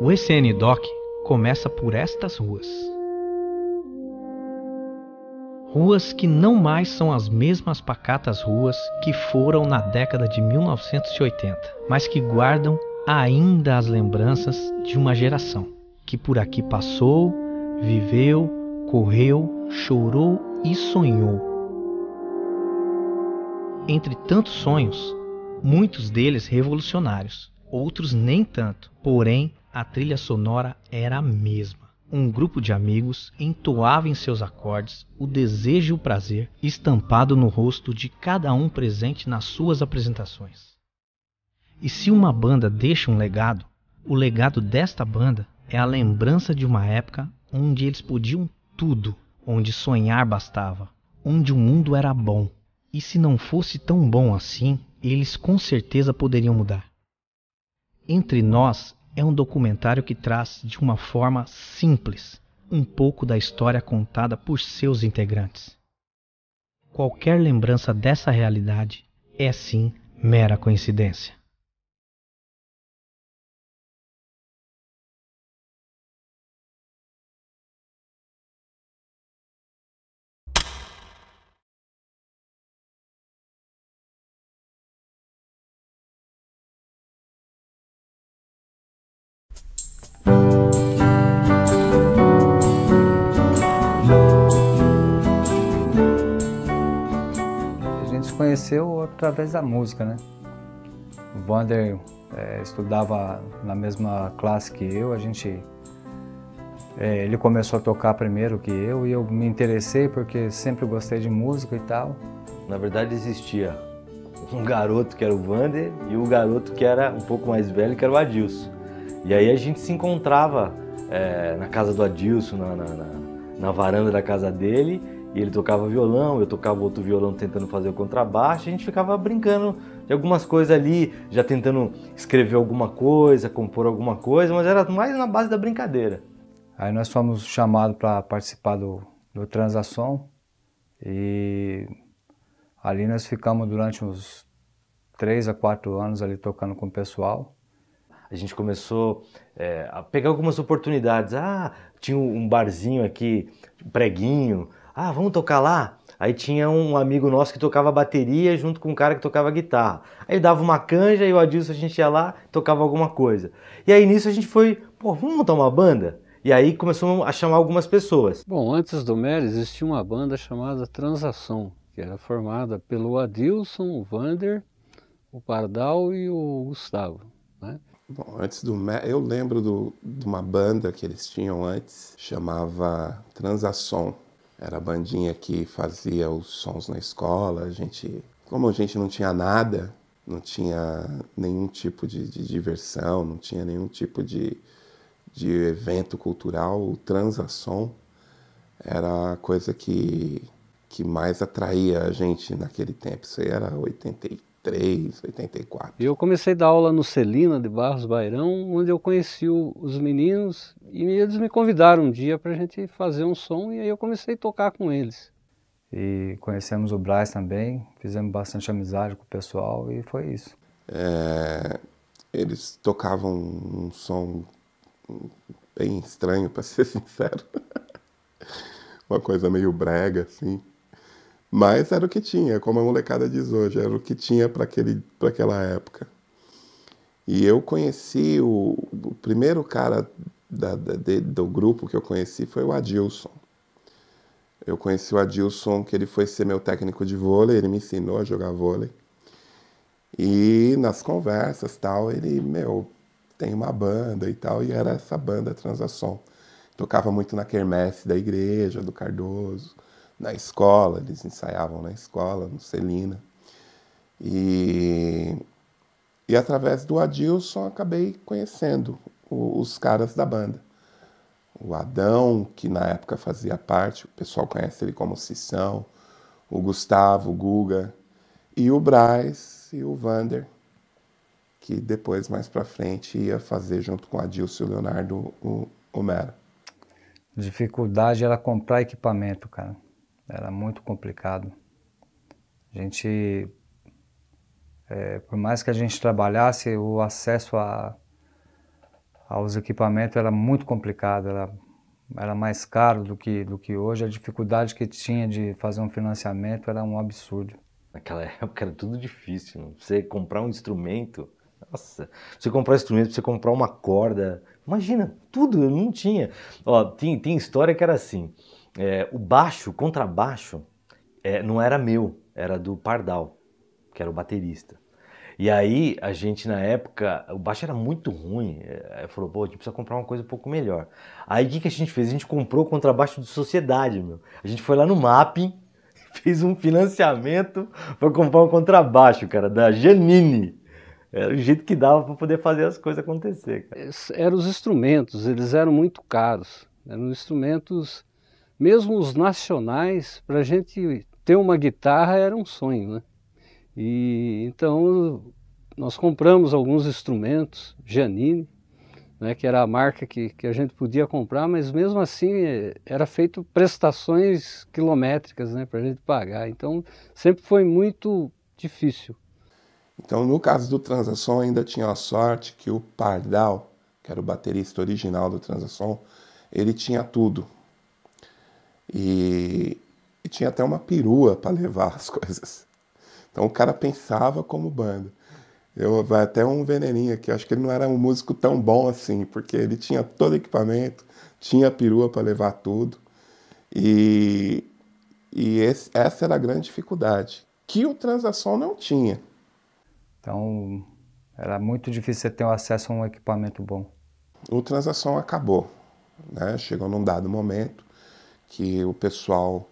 O ECN Doc começa por estas ruas. Ruas que não mais são as mesmas pacatas ruas que foram na década de 1980, mas que guardam ainda as lembranças de uma geração que por aqui passou, viveu, correu, chorou e sonhou. Entre tantos sonhos, muitos deles revolucionários, outros nem tanto, porém a trilha sonora era a mesma. Um grupo de amigos entoava em seus acordes o desejo e o prazer estampado no rosto de cada um presente nas suas apresentações. E se uma banda deixa um legado, o legado desta banda é a lembrança de uma época onde eles podiam tudo, onde sonhar bastava, onde o mundo era bom. E se não fosse tão bom assim, eles com certeza poderiam mudar. Entre Nós é um documentário que traz de uma forma simples um pouco da história contada por seus integrantes. Qualquer lembrança dessa realidade é sim mera coincidência. A gente se conheceu através da música, né? O Vander estudava na mesma classe que eu, ele começou a tocar primeiro que eu e eu me interessei porque sempre gostei de música e tal. Na verdade existia um garoto que era o Vander e o garoto que era um pouco mais velho, que era o Adilson. E aí a gente se encontrava na casa do Adilson, na varanda da casa dele, e ele tocava violão, eu tocava outro violão tentando fazer o contrabaixo, e a gente ficava brincando de algumas coisas ali, já tentando escrever alguma coisa, compor alguma coisa, mas era mais na base da brincadeira. Aí nós fomos chamados para participar do Transação e ali nós ficamos durante uns 3 a 4 anos ali tocando com o pessoal. A gente começou a pegar algumas oportunidades. Tinha um barzinho aqui, um preguinho. Vamos tocar lá? Aí tinha um amigo nosso que tocava bateria junto com um cara que tocava guitarra. Aí ele dava uma canja e o Adilson, a gente ia lá e tocava alguma coisa. E aí nisso a gente foi, vamos montar uma banda? E aí começou a chamar algumas pessoas. Bom, antes do Mera existia uma banda chamada Transação, que era formada pelo Adilson, o Vander, o Pardal e o Gustavo, né? Bom, antes do Mera, eu lembro de uma banda que eles tinham antes, chamava Transação. Era a bandinha que fazia os sons na escola. Como a gente não tinha nada, não tinha nenhum tipo de diversão, não tinha nenhum tipo de evento cultural, o Transação era a coisa que mais atraía a gente naquele tempo. Isso aí era 83, 84. Eu comecei a dar aula no Celina de Barros Bairão, onde eu conheci os meninos e eles me convidaram um dia para a gente fazer um som e aí eu comecei a tocar com eles. E conhecemos o Braz também, fizemos bastante amizade com o pessoal e foi isso. Eles tocavam um som bem estranho, para ser sincero. Uma coisa meio brega, assim. Mas era o que tinha, como a molecada diz hoje, era o que tinha para aquela época. E eu conheci o primeiro cara do grupo que eu conheci foi o Adilson. Eu conheci o Adilson, que ele foi ser meu técnico de vôlei, ele me ensinou a jogar vôlei. E nas conversas, tal, ele, tem uma banda e tal, e era essa banda Transação. Tocava muito na quermesse da igreja, do Cardoso, na escola, eles ensaiavam na escola, no Celina. E através do Adilson acabei conhecendo os caras da banda. O Adão, que na época fazia parte, o pessoal conhece ele como Cissão, o Gustavo, o Guga, e o Braz e o Vander, que depois, mais pra frente, ia fazer junto com o Adilson e o Leonardo o Mera. A dificuldade era comprar equipamento, cara. Era muito complicado. A gente, por mais que a gente trabalhasse, o acesso Os equipamentos era muito complicado, era mais caro do que hoje. A dificuldade que tinha de fazer um financiamento era um absurdo. Naquela época era tudo difícil, né? Você comprar um instrumento, nossa, você comprar um instrumento, você comprar uma corda, imagina, tudo, eu não tinha. Ó, tem história que era assim, o baixo, o contrabaixo, não era meu, era do Pardal, que era o baterista. E aí, a gente, na época, o baixo era muito ruim. Aí falou, pô, a gente precisa comprar uma coisa um pouco melhor. Aí, o que a gente fez? A gente comprou o contrabaixo de sociedade, meu. A gente foi lá no Mapping, fez um financiamento para comprar um contrabaixo, cara, da Janine. Era o jeito que dava para poder fazer as coisas acontecer, cara. Eram os instrumentos, eles eram muito caros. Eram instrumentos, mesmo os nacionais, para a gente ter uma guitarra era um sonho, né? E então nós compramos alguns instrumentos, Janine, né, que era a marca que a gente podia comprar, mas mesmo assim era feito prestações quilométricas, né, para a gente pagar. Então sempre foi muito difícil. Então, no caso do Transasom, ainda tinha a sorte que o Pardal, que era o baterista original do Transasom, ele tinha tudo. E tinha até uma perua para levar as coisas. Então o cara pensava como banda. Vai até um veneninho aqui, acho que ele não era um músico tão bom assim, porque ele tinha todo o equipamento, tinha perua para levar tudo. Essa era a grande dificuldade, que o Transasom não tinha. Então era muito difícil você ter acesso a um equipamento bom. O Transasom acabou, né? Chegou num dado momento que o pessoal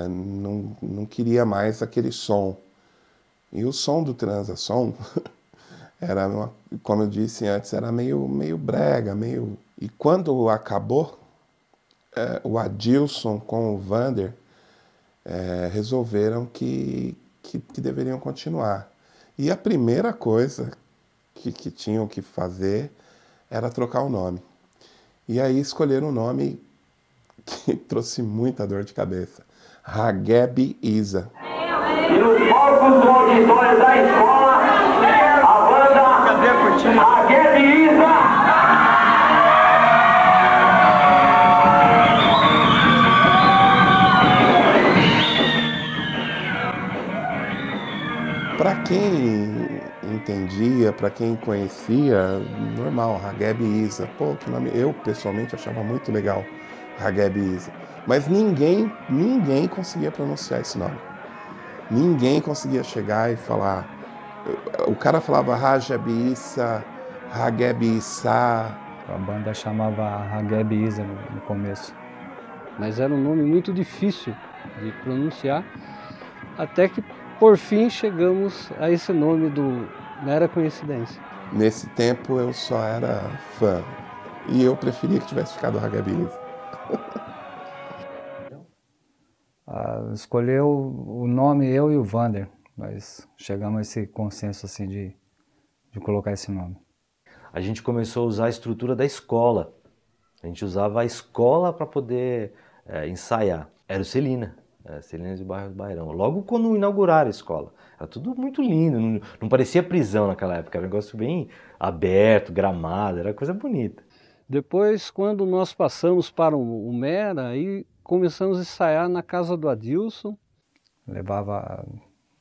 não queria mais aquele som. E o som do Transasom era, como eu disse antes, era meio brega, meio... E quando acabou, o Adilson com o Vander resolveram que deveriam continuar. E a primeira coisa que tinham que fazer era trocar o nome. E aí escolheram um nome que trouxe muita dor de cabeça. Hageb Isa. E nos palcos do auditório da escola, a banda Hageb Isa. Para quem entendia, para quem conhecia, normal, Hageb Isa. Pô, que nome. Eu pessoalmente achava muito legal Hageb Isa. Mas ninguém conseguia pronunciar esse nome. Ninguém conseguia chegar e falar. O cara falava Hageb Isa, Hageb Isa. A banda chamava Hageb Isa no começo. Mas era um nome muito difícil de pronunciar, até que por fim chegamos a esse nome do Mera Coincidência. Nesse tempo eu só era fã e eu preferia que tivesse ficado Hageb Isa. Escolheu o nome eu e o Vander, nós chegamos a esse consenso assim de colocar esse nome. A gente começou a usar a estrutura da escola. A gente usava a escola para poder ensaiar. Era o Celina. Celina de Barros Bairão. Logo quando inauguraram a escola. Era tudo muito lindo. Não parecia prisão naquela época. Era um negócio bem aberto, gramado. Era coisa bonita. Depois, quando nós passamos para o Mera, aí começamos a ensaiar na casa do Adilson.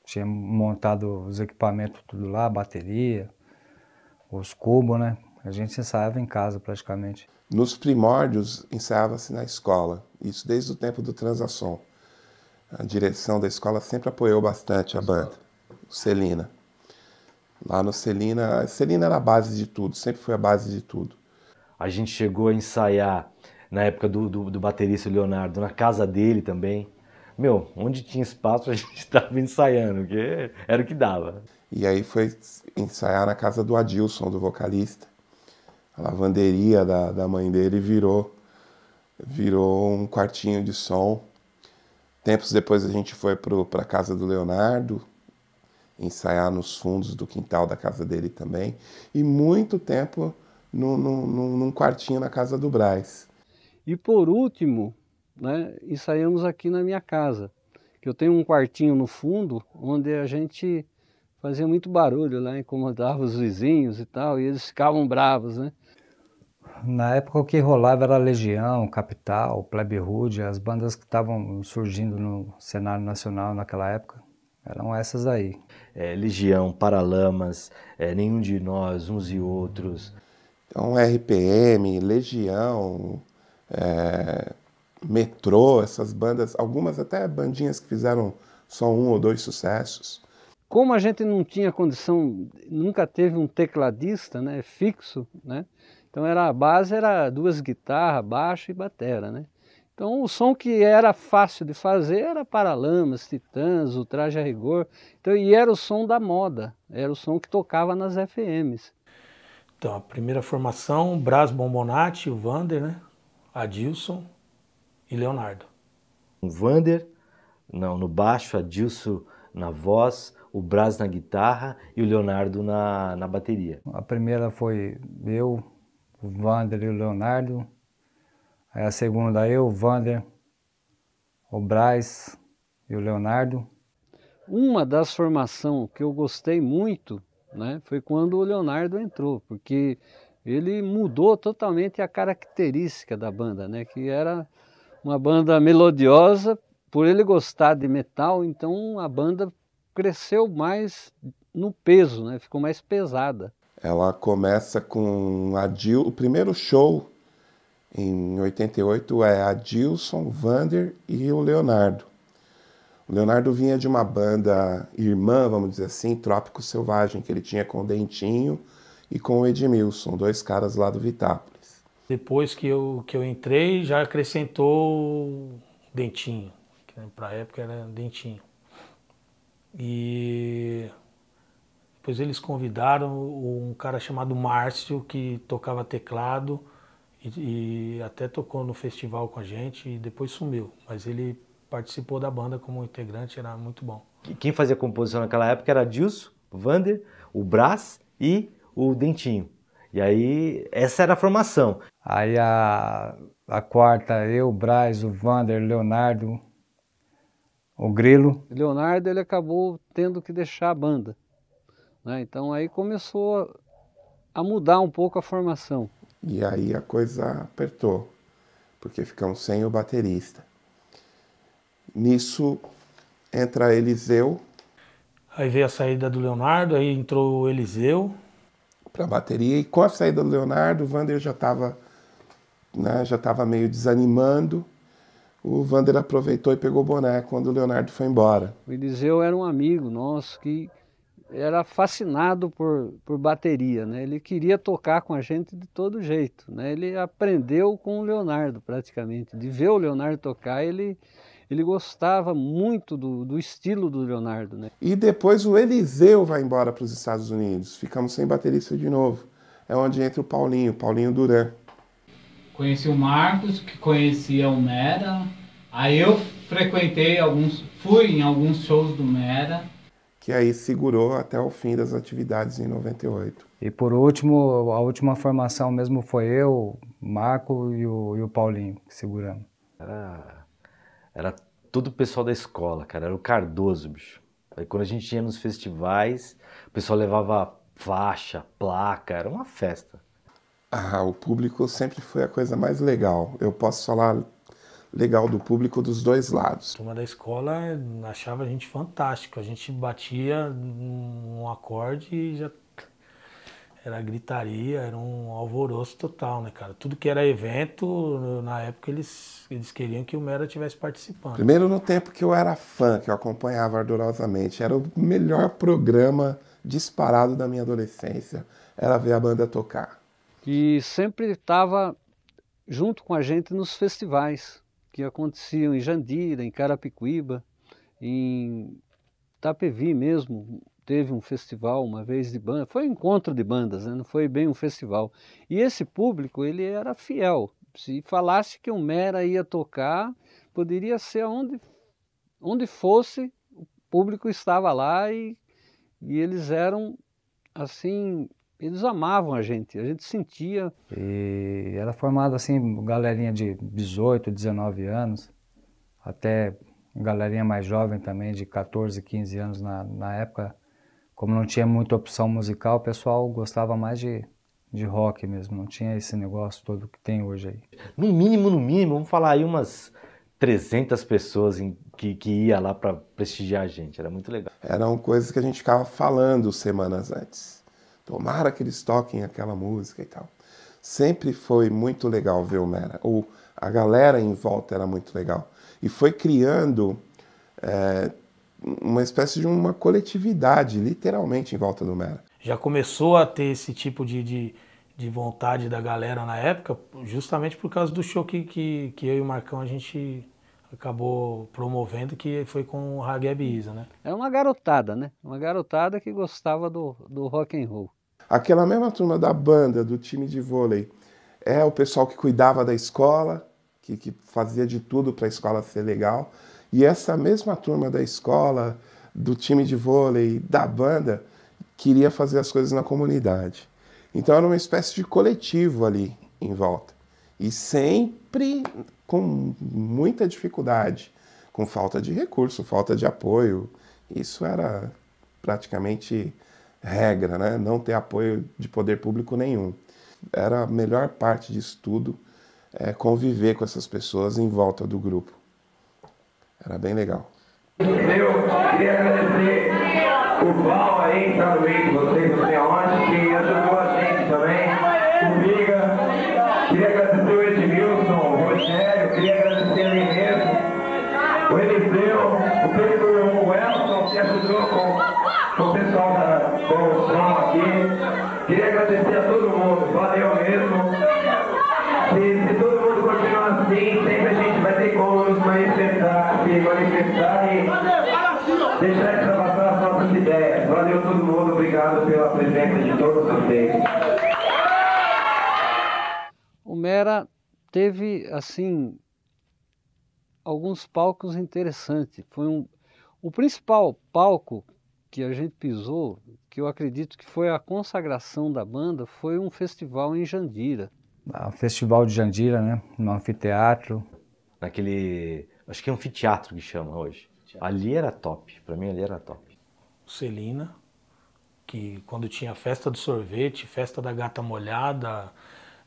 Tinha montado os equipamentos tudo lá, a bateria, os cubos, né? A gente ensaiava em casa praticamente. Nos primórdios, ensaiava-se na escola. Isso desde o tempo do Transasom. A direção da escola sempre apoiou bastante a banda, o Celina. Lá no Celina era a base de tudo, sempre foi a base de tudo. A gente chegou a ensaiar, na época do baterista Leonardo, na casa dele também. Meu, onde tinha espaço a gente estava ensaiando, porque era o que dava. E aí foi ensaiar na casa do Adilson, do vocalista. A lavanderia da mãe dele virou um quartinho de som. Tempos depois a gente foi para a casa do Leonardo, ensaiar nos fundos do quintal da casa dele também. E muito tempo num quartinho na casa do Braz. E por último, né, ensaiamos aqui na minha casa, que eu tenho um quartinho no fundo, onde a gente fazia muito barulho lá, incomodava os vizinhos e tal, e eles ficavam bravos, né? Na época o que rolava era Legião, Capital, Plebe Rude, as bandas que estavam surgindo no cenário nacional naquela época, eram essas aí. Legião, Paralamas, Nenhum de Nós, Uns e Outros. Então, RPM, Legião, Metrô, essas bandas, algumas até bandinhas que fizeram só 1 ou 2 sucessos. Como a gente não tinha condição, nunca teve um tecladista, né, fixo, né? Então a base era 2 guitarras, baixo e batera, né? Então o som que era fácil de fazer era Paralamas, Titãs, o Traje a Rigor. Então, e era o som da moda, era o som que tocava nas FMs. Então, a primeira formação, Brás Bombonati, o Vander, né? Adilson e Leonardo. O Vander no baixo, Adilson na voz, o Brás na guitarra e o Leonardo na bateria. A primeira foi eu, o Vander e o Leonardo. Aí a segunda eu, o Vander, o Brás e o Leonardo. Uma das formações que eu gostei muito, né, foi quando o Leonardo entrou, porque ele mudou totalmente a característica da banda, né, que era uma banda melodiosa. Por ele gostar de metal, então a banda cresceu mais no peso, né? Ficou mais pesada. Ela começa com o primeiro show em 88 é Adilson, Vander e o Leonardo. O Leonardo vinha de uma banda irmã, vamos dizer assim, Trópico Selvagem, que ele tinha com o Dentinho e com o Edmilson, 2 caras lá do Vitápolis. Depois que eu entrei, já acrescentou o Dentinho. Para a época era Dentinho. E depois eles convidaram um cara chamado Márcio, que tocava teclado e até tocou no festival com a gente e depois sumiu. Mas ele participou da banda como integrante, era muito bom. Quem fazia composição naquela época era Adilson, o Vander, o Brás e o Dentinho. E aí, essa era a formação. Aí a quarta, eu, o Brás, o Vander, o Leonardo, o Grilo. O Leonardo, ele acabou tendo que deixar a banda, né? Então aí começou a mudar um pouco a formação. E aí a coisa apertou, porque ficamos sem o baterista. Nisso entra Eliseu. Aí veio a saída do Leonardo, aí entrou o Eliseu. Para a bateria, e com a saída do Leonardo, o Vander já estava meio desanimando. O Vander aproveitou e pegou o boné quando o Leonardo foi embora. O Eliseu era um amigo nosso que era fascinado por bateria, né? Ele queria tocar com a gente de todo jeito, né? Ele aprendeu com o Leonardo praticamente. De ver o Leonardo tocar, ele gostava muito do estilo do Leonardo, né? E depois o Eliseu vai embora para os Estados Unidos. Ficamos sem baterista de novo. É onde entra o Paulinho Duran. Conheci o Marcos, que conhecia o Mera. Aí eu fui em alguns shows do Mera. Que aí segurou até o fim das atividades em 98. E por último, a última formação mesmo foi eu, o Marco e o Paulinho que seguramos. Era todo o pessoal da escola, cara. Era o Cardoso, bicho. Aí quando a gente ia nos festivais, o pessoal levava faixa, placa, era uma festa. O público sempre foi a coisa mais legal. Eu posso falar legal do público dos dois lados. A turma da escola achava a gente fantástico. A gente batia um acorde e já era gritaria, era um alvoroço total, né, cara? Tudo que era evento, na época eles queriam que o Mera estivesse participando. Primeiro no tempo que eu era fã, que eu acompanhava ardorosamente. Era o melhor programa disparado da minha adolescência. Era ver a banda tocar. E sempre estava junto com a gente nos festivais que aconteciam em Jandira, em Carapicuíba, em Itapevi mesmo. Teve um festival uma vez de banda, foi um encontro de bandas, né? Não foi bem um festival. E esse público, ele era fiel. Se falasse que o Mera ia tocar, poderia ser onde fosse, o público estava lá e eles eram assim... Eles amavam a gente sentia. E era formado assim, galerinha de 18, 19 anos, até galerinha mais jovem também, de 14, 15 anos na época. Como não tinha muita opção musical, o pessoal gostava mais de de rock mesmo, não tinha esse negócio todo que tem hoje aí. No mínimo, vamos falar aí umas 300 pessoas que ia lá para prestigiar a gente, era muito legal. Eram coisas que a gente ficava falando semanas antes. Tomara que eles toquem aquela música e tal. Sempre foi muito legal ver o Mera. A galera em volta era muito legal. E foi criando uma espécie de uma coletividade, literalmente, em volta do Mera. Já começou a ter esse tipo de vontade da galera na época, justamente por causa do show que eu e o Marcão a gente acabou promovendo, que foi com o Hageb Isa, né? É uma garotada, né? Uma garotada que gostava do rock and roll. Aquela mesma turma da banda, do time de vôlei, é o pessoal que cuidava da escola, que fazia de tudo para a escola ser legal. E essa mesma turma da escola, do time de vôlei, da banda, queria fazer as coisas na comunidade. Então era uma espécie de coletivo ali em volta. E sempre com muita dificuldade, com falta de recurso, falta de apoio. Isso era praticamente regra, né? Não ter apoio de poder público nenhum. Era a melhor parte disso tudo, conviver com essas pessoas em volta do grupo. Era bem legal. Eu queria agradecer o Val aí, tá no meio de vocês, não sei aonde, que ajudou a gente também, o Biga. Queria agradecer o Edmilson, o Rogério, queria agradecer a mim mesmo, o Eliseu, o Pedro, o Elson, que ajudou com o pessoal da promoção aqui. Queria agradecer a todo mundo, valeu mesmo. Se todo mundo continuar assim, sempre a gente vai ter como nos manifestar e deixar extravasar as nossas ideias. Valeu todo mundo, obrigado pela presença de todos vocês. O Mera teve, assim, alguns palcos interessantes. O principal palco que a gente pisou, que eu acredito que foi a consagração da banda, foi um festival em Jandira. O Festival de Jandira, né? No anfiteatro. Naquele, acho que é um anfiteatro que chama hoje. Ali era top, pra mim ali era top. Celina, que quando tinha festa do sorvete, festa da gata molhada,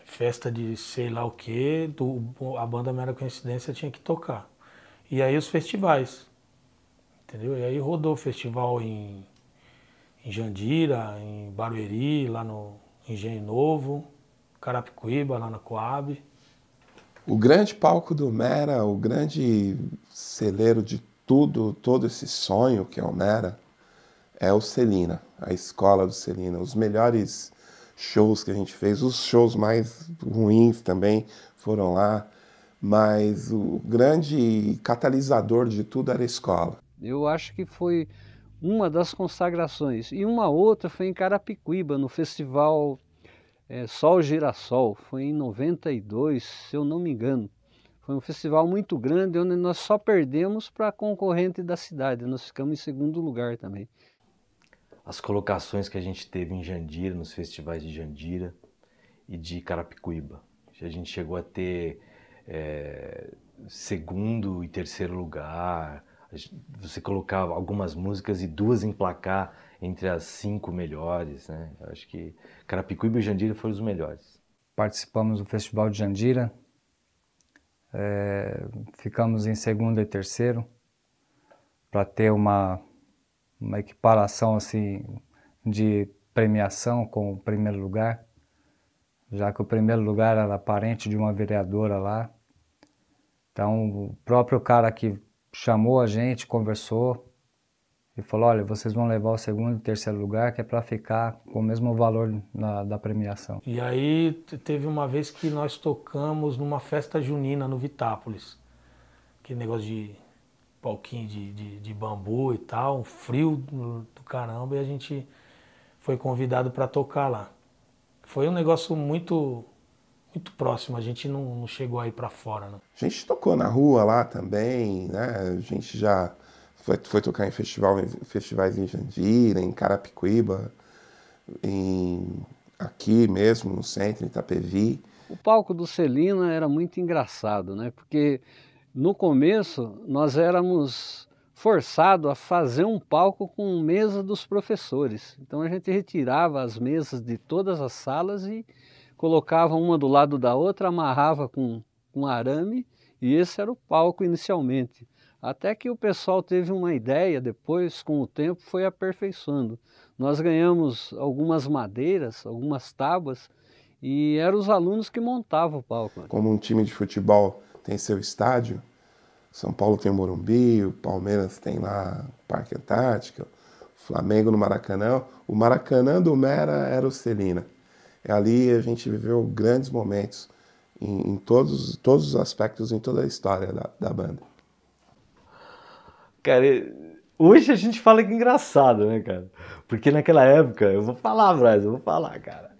festa de sei lá o que, a banda Mera Coincidência tinha que tocar. E aí os festivais, entendeu? E aí rodou o festival em Jandira, em Barueri, lá no Engenho Novo, Carapicuíba, lá na Coab. O grande palco do Mera, o grande celeiro de tudo, todo esse sonho que é o Mera, é o Celina, a escola do Celina. Os melhores shows que a gente fez, os shows mais ruins também foram lá, mas o grande catalisador de tudo era a escola. Eu acho que foi uma das consagrações. E uma outra foi em Carapicuíba, no festival Sol Girassol. Foi em 92, se eu não me engano. Foi um festival muito grande, onde nós só perdemos para a concorrente da cidade. Nós ficamos em segundo lugar também. As colocações que a gente teve em Jandira, nos festivais de Jandira e de Carapicuíba. A gente chegou a ter segundo e terceiro lugar. Você colocava algumas músicas e duas emplacar entre as 5 melhores, né? Eu acho que Carapicuíba e Jandira foram os melhores. Participamos do Festival de Jandira, ficamos em segundo e terceiro, para ter uma equiparação assim, de premiação com o primeiro lugar, já que o primeiro lugar era parente de uma vereadora lá. Então o próprio cara que chamou a gente, conversou e falou: olha, vocês vão levar o segundo e terceiro lugar, que é para ficar com o mesmo valor da premiação. E aí teve uma vez que nós tocamos numa festa junina no Vitápolis. Aquele negócio de palquinho de bambu e tal, um frio do caramba, e a gente foi convidado para tocar lá. Foi um negócio muito próximo, a gente não chegou aí para fora, né? A gente tocou na rua lá também, né? A gente já foi tocar em festivais em Jandira, em Carapicuíba, aqui mesmo no centro, em Itapevi. O palco do Celina era muito engraçado, né? Porque no começo nós éramos forçado a fazer um palco com mesa dos professores. Então a gente retirava as mesas de todas as salas e colocava uma do lado da outra, amarrava com arame, e esse era o palco inicialmente. Até que o pessoal teve uma ideia, depois, com o tempo, foi aperfeiçoando. Nós ganhamos algumas madeiras, algumas tábuas, e eram os alunos que montavam o palco. Como um time de futebol tem seu estádio, São Paulo tem o Morumbi, o Palmeiras tem lá o Parque Antártica, o Flamengo no Maracanã. O Maracanã do Mera era o Celina. Ali a gente viveu grandes momentos em todos os aspectos, em toda a história da banda. Cara, hoje a gente fala que é engraçado, né, cara? Porque naquela época, eu vou falar, Braz, eu vou falar, cara.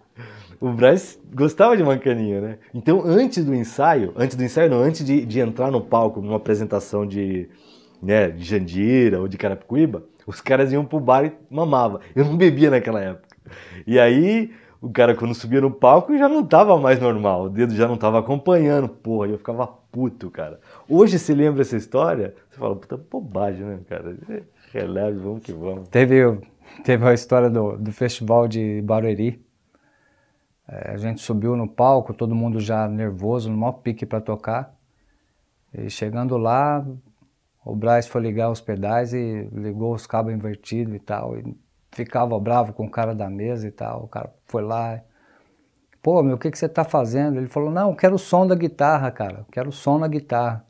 O Braz gostava de Mancaninha, né? Então, antes do ensaio não, antes de entrar no palco numa apresentação de Jandira ou de Carapicuíba, os caras iam pro bar e mamavam. Eu não bebia naquela época. E aí, o cara quando subia no palco já não tava mais normal, o dedo já não tava acompanhando, porra, eu ficava puto, cara. Hoje, se lembra essa história, você fala, puta bobagem, né, cara? Releve, vamos que vamos. Teve a história do festival de Barueri. A gente subiu no palco, todo mundo já nervoso, no maior pique para tocar. E chegando lá, o Braz foi ligar os pedais e ligou os cabos invertidos e tal. E ficava bravo com o cara da mesa e tal. O cara foi lá, pô, meu, o que você tá fazendo? Ele falou, não, eu quero o som da guitarra, cara, eu quero o som na guitarra.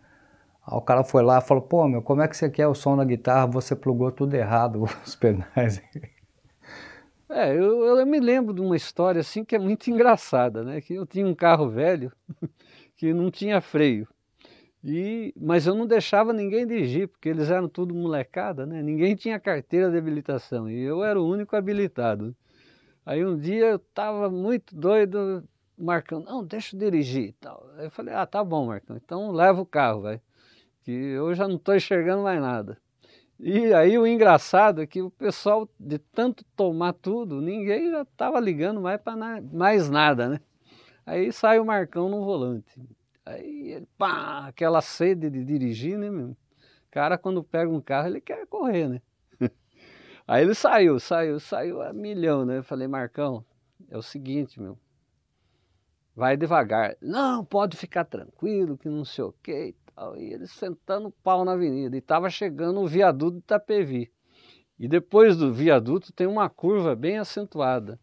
Aí o cara foi lá e falou, pô, meu, como é que você quer o som na guitarra? Você plugou tudo errado, os pedais. Eu me lembro de uma história assim que é muito engraçada, né? Que eu tinha um carro velho que não tinha freio. Mas eu não deixava ninguém dirigir, porque eles eram tudo molecada, né? Ninguém tinha carteira de habilitação e eu era o único habilitado. Aí um dia eu estava muito doido, Marcão, não, deixa eu dirigir e tal. Aí eu falei, ah, tá bom, Marcão, então leva o carro, vai, que eu já não estou enxergando mais nada. E aí o engraçado é que o pessoal, de tanto tomar tudo, ninguém já estava ligando mais para mais nada, né? Aí sai o Marcão no volante. Aí ele, pá, aquela sede de dirigir, né, meu? O cara, quando pega um carro, ele quer correr, né? Aí ele saiu a milhão, né? Eu falei, Marcão, é o seguinte, meu, vai devagar. Não, pode ficar tranquilo, que não sei o que e tal. E ele sentando o pau na avenida. E estava chegando o viaduto de Itapevi. E depois do viaduto tem uma curva bem acentuada.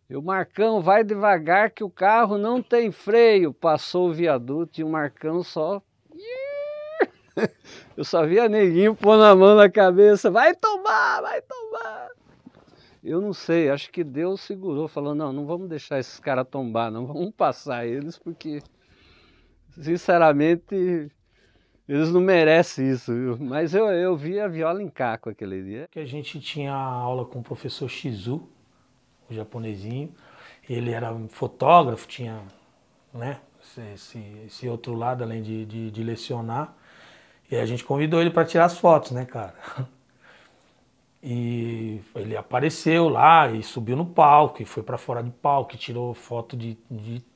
E o Marcão, vai devagar que o carro não tem freio. Passou o viaduto e o Marcão só... Eu só via neguinho pondo a mão na cabeça. Vai tomar, vai tomar. Eu não sei, acho que Deus segurou. Falou, não vamos deixar esses caras tombar, não. Vamos passar eles, porque... Sinceramente, eles não merecem isso. Viu? Mas eu vi a viola em caco aquele dia. A gente tinha aula com o professor Shizu, o japonesinho. Ele era fotógrafo, tinha, né, esse outro lado, além de lecionar. E a gente convidou ele para tirar as fotos, né, cara? E ele apareceu lá e subiu no palco, e foi para fora de palco, e tirou foto de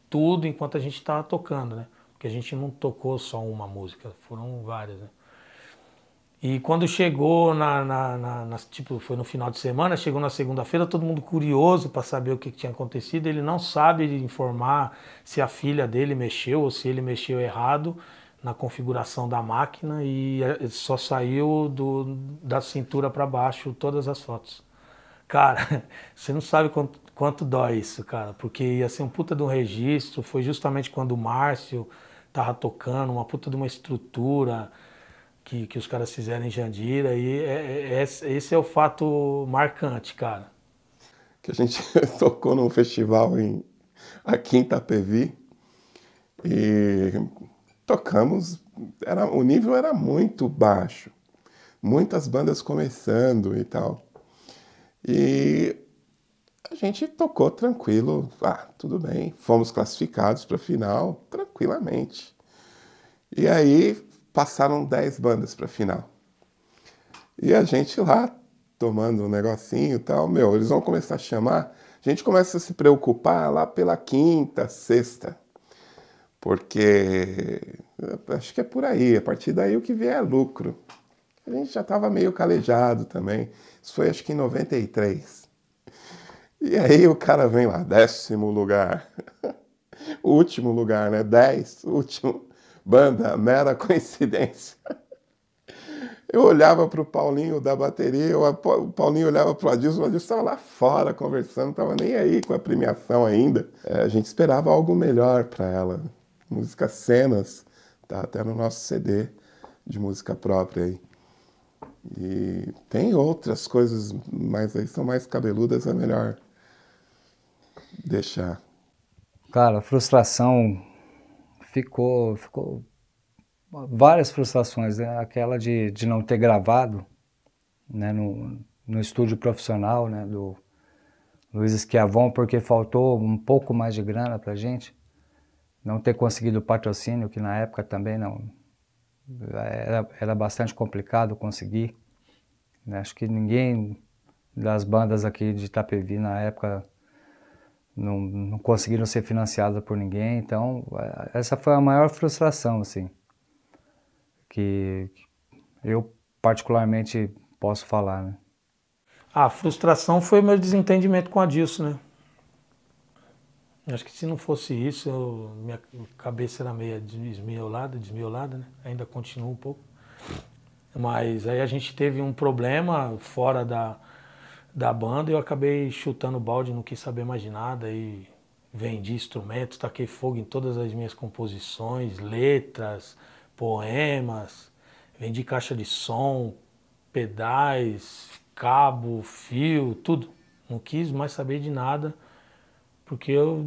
tudo enquanto a gente estava tocando, né? Porque a gente não tocou só uma música, foram várias, né? E quando chegou tipo, foi no final de semana, chegou na segunda-feira, todo mundo curioso para saber o que tinha acontecido. Ele não sabe informar se a filha dele mexeu ou se ele mexeu errado na configuração da máquina, e só saiu da cintura para baixo todas as fotos. Cara, você não sabe quanto dói isso, cara, porque ia ser um puta de um registro. Foi justamente quando o Márcio tava tocando, uma puta de uma estrutura que os caras fizeram em Jandira, e esse é o fato marcante, cara. Que a gente tocou num festival aqui em Itapevi e tocamos, o nível era muito baixo, muitas bandas começando e tal. E a gente tocou tranquilo, tudo bem, fomos classificados para a final tranquilamente. E aí passaram 10 bandas para a final. E a gente lá, tomando um negocinho e tal, eles vão começar a chamar, a gente começa a se preocupar lá pela quinta, sexta. Porque acho que é por aí, a partir daí o que vier é lucro. A gente já estava meio calejado também. Isso foi acho que em 93. E aí o cara vem lá, 10º lugar. Último lugar, né? 10, último. Banda, mera coincidência. Eu olhava para o Paulinho da bateria, o Paulinho olhava para o Adilson estava lá fora conversando, não estava nem aí com a premiação ainda. A gente esperava algo melhor para ela. Música Cenas, tá até no nosso CD de música própria aí. E tem outras coisas, mas aí são mais cabeludas, é melhor deixar. Cara, a frustração ficou várias frustrações, né? Aquela de não ter gravado, né, no estúdio profissional, né, do Luiz Schiavon, porque faltou um pouco mais de grana pra gente, não ter conseguido o patrocínio, que na época também não era bastante complicado conseguir, né? Acho que ninguém das bandas aqui de Itapevi na época não conseguiram ser financiadas por ninguém, então essa foi a maior frustração, assim, que eu particularmente posso falar, né? A frustração foi meu desentendimento com a Adilson, né? Acho que se não fosse isso, minha cabeça era meio desmiolada, né? Ainda continua um pouco. Mas aí a gente teve um problema fora da banda e eu acabei chutando o balde, não quis saber mais de nada e vendi instrumentos, taquei fogo em todas as minhas composições, letras, poemas, vendi caixa de som, pedais, cabo, fio, tudo. Não quis mais saber de nada, porque eu,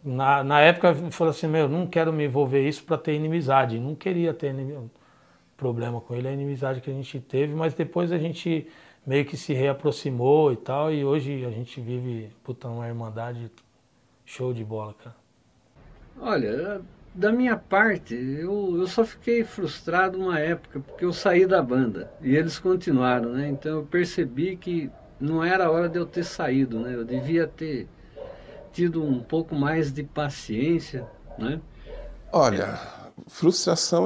na época, eu falei assim, não quero me envolver isso para ter inimizade. Não queria ter problema com ele, a inimizade que a gente teve, mas depois a gente meio que se reaproximou e tal, e hoje a gente vive, uma irmandade show de bola, cara. Olha, da minha parte, eu só fiquei frustrado uma época, porque eu saí da banda e eles continuaram, né? Então eu percebi que não era a hora de eu ter saído, né? Eu devia ter tido um pouco mais de paciência, né? Olha, frustração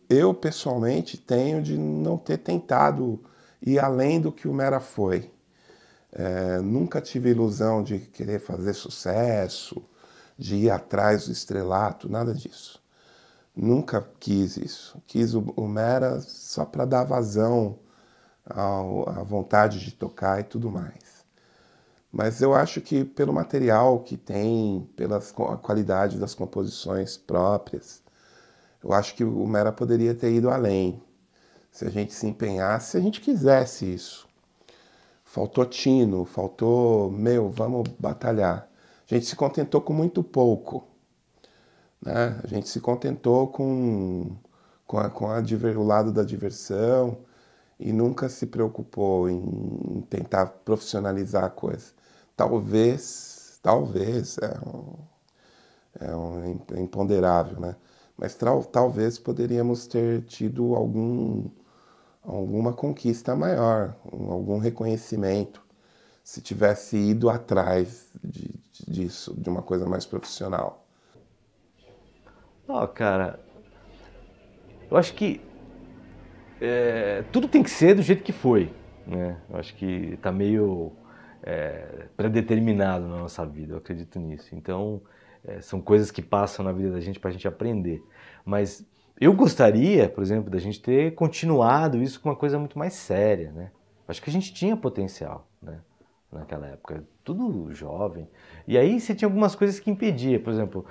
eu pessoalmente tenho de não ter tentado ir além do que o Mera foi. Nunca tive ilusão de querer fazer sucesso, de ir atrás do estrelato, nada disso. Nunca quis isso. Quis o Mera só para dar vazão à vontade de tocar e tudo mais. Mas eu acho que pelo material que tem, pela qualidade das composições próprias, eu acho que o Mera poderia ter ido além. Se a gente se empenhasse, se a gente quisesse isso. Faltou tino, faltou, vamos batalhar. A gente se contentou com muito pouco, né? A gente se contentou com o lado da diversão e nunca se preocupou em tentar profissionalizar a coisa. Talvez, é um imponderável, né? Mas talvez poderíamos ter tido alguma conquista maior, algum reconhecimento, se tivesse ido atrás disso, de uma coisa mais profissional. Cara, eu acho que tudo tem que ser do jeito que foi, né? Eu acho que está meio predeterminado na nossa vida, eu acredito nisso. Então, são coisas que passam na vida da gente para a gente aprender. Mas eu gostaria, por exemplo, da gente ter continuado isso com uma coisa muito mais séria, né? Acho que a gente tinha potencial, né? Naquela época, tudo jovem. E aí você tinha algumas coisas que impedia, por exemplo,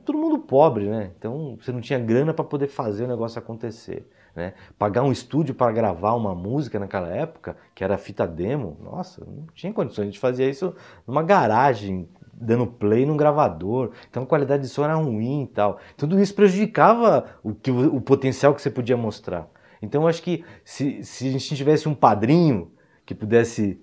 todo mundo pobre, né? Então você não tinha grana para poder fazer o negócio acontecer, né? Pagar um estúdio para gravar uma música naquela época, que era fita demo, nossa, não tinha condições. A gente fazia isso numa garagem, dando play num gravador, então a qualidade de som era ruim e tal. Tudo isso prejudicava o potencial que você podia mostrar. Então eu acho que se a gente tivesse um padrinho que pudesse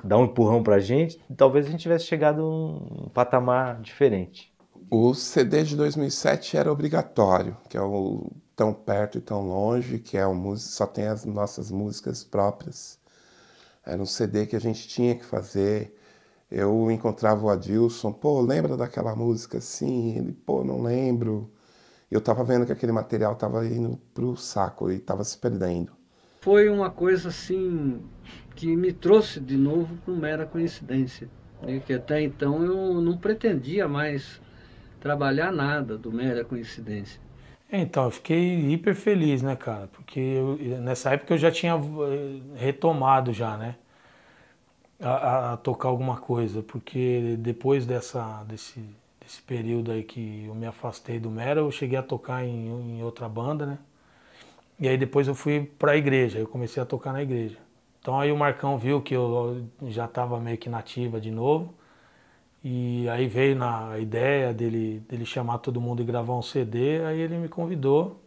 dar um empurrão pra gente, talvez a gente tivesse chegado a um patamar diferente. O CD de 2007 era obrigatório, que é o Tão Perto e Tão Longe, que só tem as nossas músicas próprias. Era um CD que a gente tinha que fazer. Eu encontrava o Adilson, lembra daquela música? Sim, ele, não lembro. eu estava vendo que aquele material estava indo pro saco e estava se perdendo. Foi uma coisa assim que me trouxe de novo para mera coincidência, né? Que até então eu não pretendia mais trabalhar nada do mera coincidência. Então, eu fiquei hiper feliz, né, cara? Porque nessa época eu já tinha retomado já, né? A tocar alguma coisa, porque depois desse período aí que eu me afastei do Mera, eu cheguei a tocar em outra banda, né? E aí depois eu fui pra igreja, eu comecei a tocar na igreja. Então aí o Marcão viu que eu já estava meio que nativa de novo, e aí veio na ideia dele chamar todo mundo e gravar um CD, aí ele me convidou,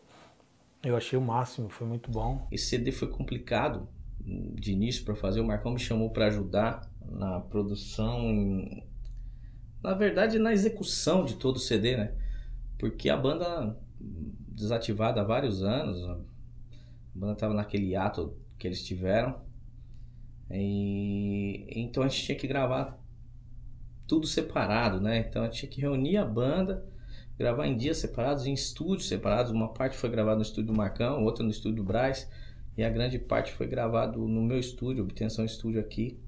eu achei o máximo, foi muito bom. Esse CD foi complicado de início para fazer, o Marcão me chamou para ajudar na produção, na verdade na execução de todo o CD, né? Porque a banda desativada há vários anos, a banda estava naquele hiato que eles tiveram, e então a gente tinha que gravar tudo separado, né? Então a gente tinha que reunir a banda, gravar em dias separados, em estúdios separados. Uma parte foi gravada no estúdio do Marcão, outra no estúdio do Braz, e a grande parte foi gravado no meu estúdio, Obtenção Estúdio aqui.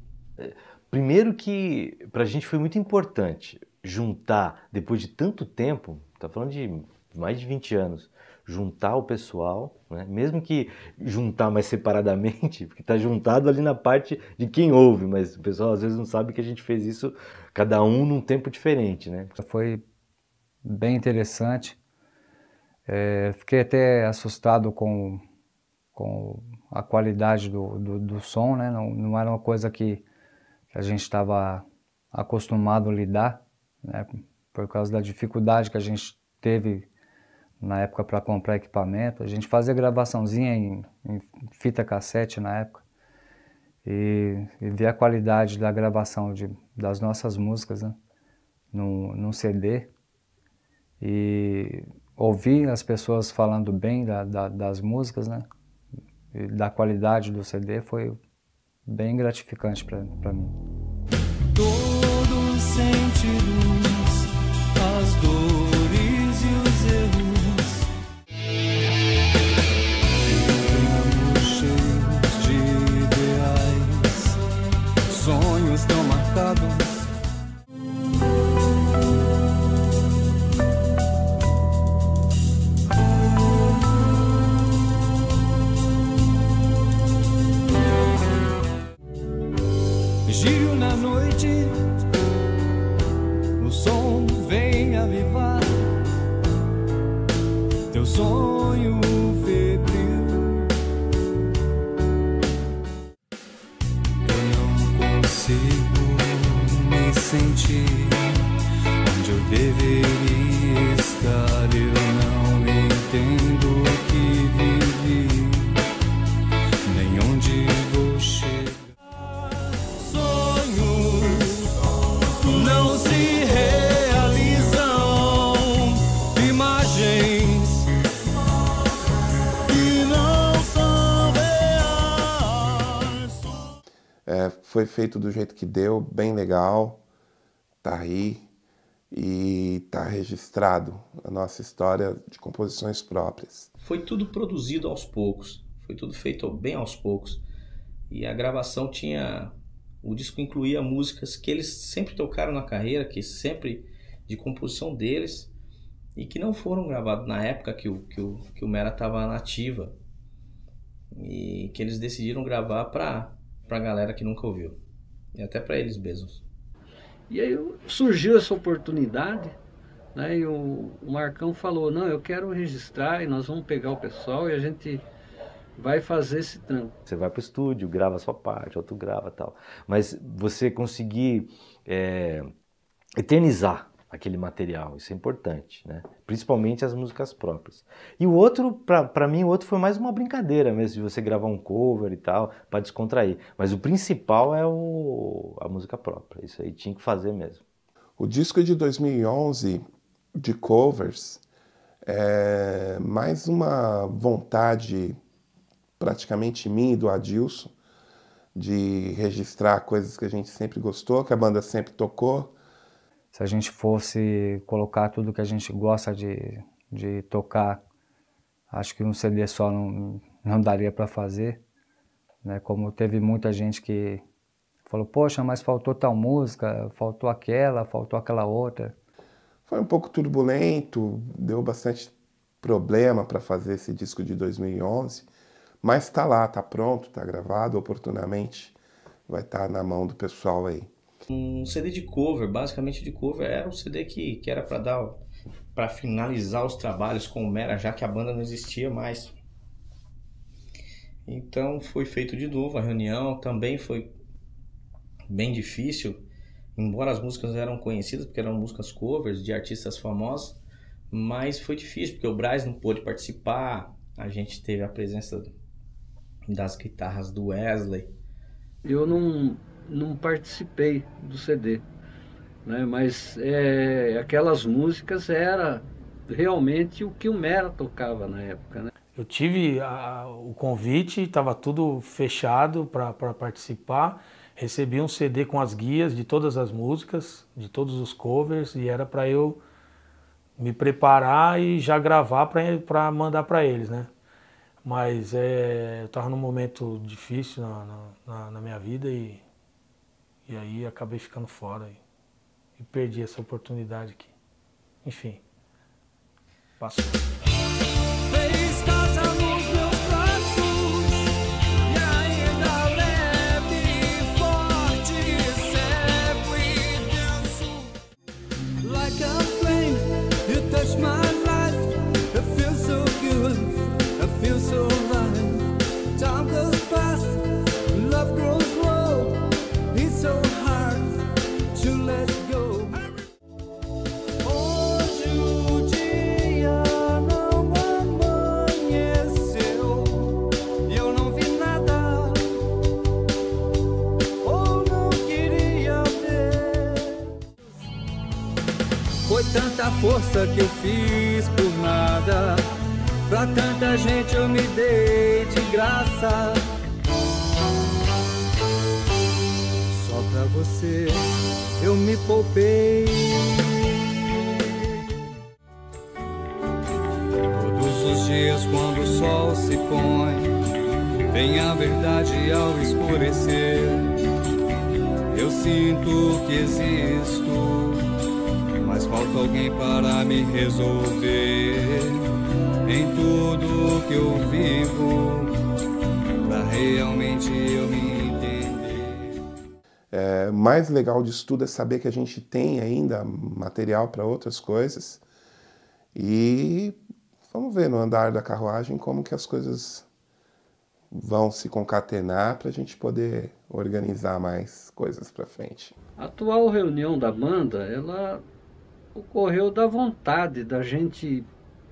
Primeiro que pra gente foi muito importante juntar, depois de tanto tempo, tá falando de mais de 20 anos, juntar o pessoal, né? Mesmo que juntar mais separadamente, porque tá juntado ali na parte de quem ouve, mas o pessoal às vezes não sabe que a gente fez isso cada um num tempo diferente, né? Foi bem interessante. Fiquei até assustado com a qualidade do som, né? Não era uma coisa que a gente estava acostumado a lidar, né? Por causa da dificuldade que a gente teve na época para comprar equipamento. A gente fazia gravaçãozinha em fita cassete na época e ver a qualidade da gravação das nossas músicas, né? Num CD, e ouvir as pessoas falando bem das músicas, né? E da qualidade do CD foi bem gratificante para mim. Todos os sentidos, as dores e os erros, vivemos cheios de ideais, sonhos tão marcados. Giro na noite, o som vem avivar teu sonho febril. Eu não consigo me sentir onde eu deveria estar. Eu não entendo o que vivi, nem onde vou chegar. Não se realizam imagens que não são reais. Foi feito do jeito que deu, bem legal, tá aí e tá registrado a nossa história de composições próprias. Foi tudo produzido aos poucos, foi tudo feito bem aos poucos, e a gravação o disco incluía músicas que eles sempre tocaram na carreira, que sempre de composição deles, e que não foram gravados na época que o Mera estava na ativa, e que eles decidiram gravar para a galera que nunca ouviu, e até para eles mesmos. E aí surgiu essa oportunidade, né? E o Marcão falou, não, eu quero registrar e nós vamos pegar o pessoal e a gente vai fazer esse trampo. Você vai pro estúdio, grava a sua parte, outro grava e tal. Mas você conseguir eternizar aquele material, isso é importante, né? Principalmente as músicas próprias. E o outro, pra mim, o outro foi mais uma brincadeira mesmo, de você gravar um cover e tal, pra descontrair. Mas o principal é a música própria, isso aí tinha que fazer mesmo. O disco de 2011, de covers, é mais uma vontade praticamente minha e do Adilson, de registrar coisas que a gente sempre gostou, que a banda sempre tocou. Se a gente fosse colocar tudo que a gente gosta de de tocar. Acho que um CD só não daria para fazer, né? Como teve muita gente que falou, poxa, mas faltou tal música, faltou aquela outra. Foi um pouco turbulento, deu bastante problema para fazer esse disco de 2011, mas está lá, está pronto, está gravado, oportunamente vai estar na mão do pessoal aí. Um CD de cover, basicamente de cover, era um CD que era para finalizar os trabalhos com o Mera, já que a banda não existia mais. Então foi feito de novo a reunião, também foi bem difícil, embora as músicas eram conhecidas, porque eram músicas covers de artistas famosos, mas foi difícil, porque o Braz não pôde participar, a gente teve a presença das guitarras do Wesley. Eu não participei do CD, né? Mas aquelas músicas era realmente o que o Mera tocava na época, né? Eu tive o convite, estava tudo fechado para participar. Recebi um CD com as guias de todas as músicas, de todos os covers, e era para eu me preparar e já gravar para mandar para eles, né? Mas eu estava num momento difícil na minha vida e aí acabei ficando fora e perdi essa oportunidade aqui. Enfim, passou. Fez casa nos meus braços e ainda leve e forte, cego e denso. Like a flame, you touch my life. It feels so good, it feels so right. Time goes fast, love grows low. It's so hard to let go. Foi tanta força que eu fiz por nada, pra tanta gente eu me dei de graça. Só pra você eu me poupei. Todos os dias quando o sol se põe, vem a verdade ao escurecer. Eu sinto que existo, mas falta alguém para me resolver em tudo que eu vivo, pra realmente eu me entender. Mais legal disso tudo é saber que a gente tem ainda material para outras coisas e vamos ver no andar da carruagem como que as coisas vão se concatenar para a gente poder organizar mais coisas para frente. A atual reunião da banda, ela ocorreu da vontade da gente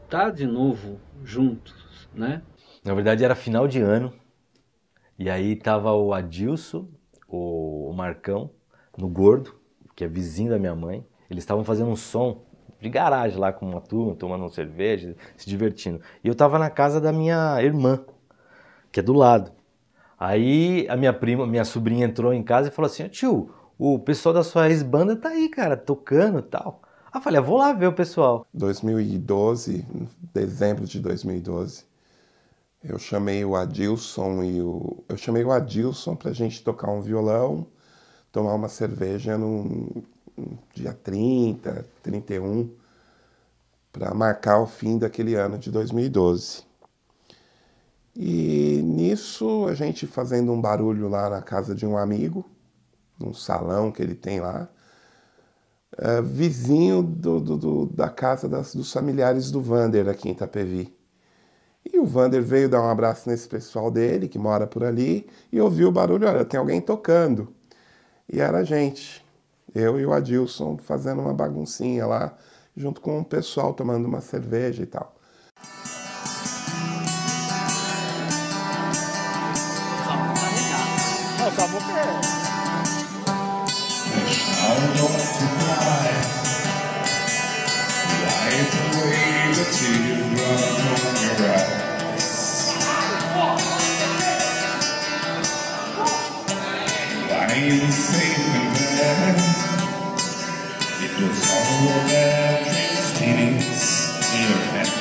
estar de novo juntos, né? Na verdade era final de ano, e aí tava o Adilson, o Marcão, no Gordo, que é vizinho da minha mãe. Eles estavam fazendo um som de garagem lá com uma turma, tomando uma cerveja, se divertindo. E eu tava na casa da minha irmã, que é do lado. Aí a minha sobrinha entrou em casa e falou assim, tio, o pessoal da sua ex-banda tá aí, cara, tocando e tal. Aí eu falei, vou lá ver o pessoal. 2012, dezembro de 2012, eu chamei o Adilson eu chamei o Adilson pra gente tocar um violão, tomar uma cerveja no dia 30, 31, para marcar o fim daquele ano de 2012. E nisso a gente fazendo um barulho lá na casa de um amigo, num salão que ele tem lá, vizinho da casa dos familiares do Vander aqui em Itapevi. E o Vander veio dar um abraço nesse pessoal dele, que mora por ali, e ouviu o barulho, olha, tem alguém tocando. E era a gente, eu e o Adilson, fazendo uma baguncinha lá, junto com o pessoal, tomando uma cerveja e tal. It was all that dreams in your head.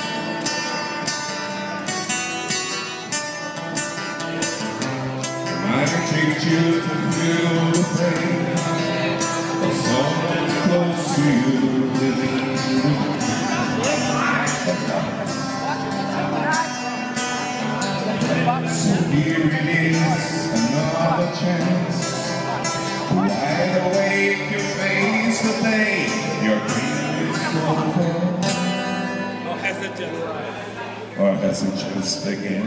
Our message is begin.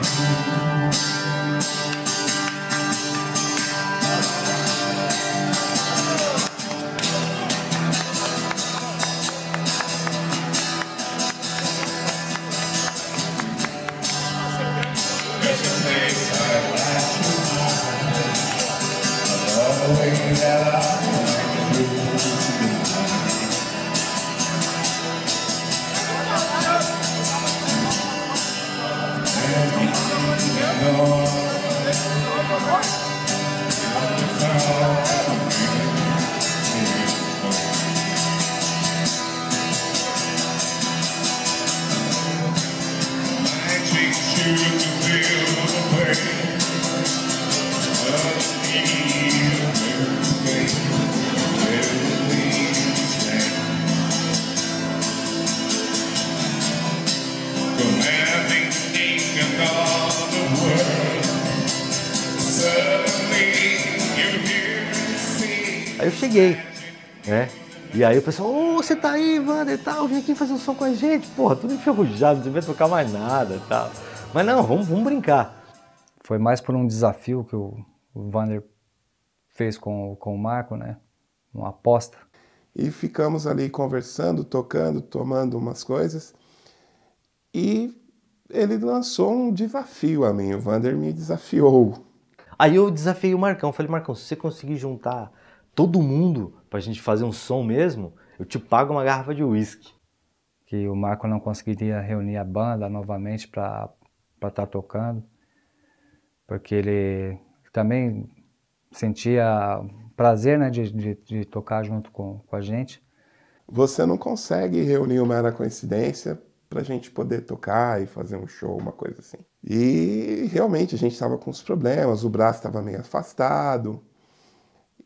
Aí eu cheguei, né? E aí o pessoal, ô, você tá aí, Wander, e tal, vem aqui fazer um som com a gente. Porra, tudo enferrujado, não devia tocar mais nada e tal. Mas não, vamos brincar. Foi mais por um desafio que o Wander fez com o Marco, né? Uma aposta. E ficamos ali conversando, tocando, tomando umas coisas. E ele lançou um desafio a mim, o Wander me desafiou. Aí eu desafiei o Marcão, falei, Marcão, se você conseguir juntar todo mundo pra gente fazer um som mesmo, eu te pago uma garrafa de uísque. Que o Marco não conseguiria reunir a banda novamente para estar tocando, porque ele também sentia prazer, né, de tocar junto com a gente. Você não consegue reunir uma mera coincidência pra gente poder tocar e fazer um show, uma coisa assim. E realmente a gente estava com os problemas, o braço estava meio afastado,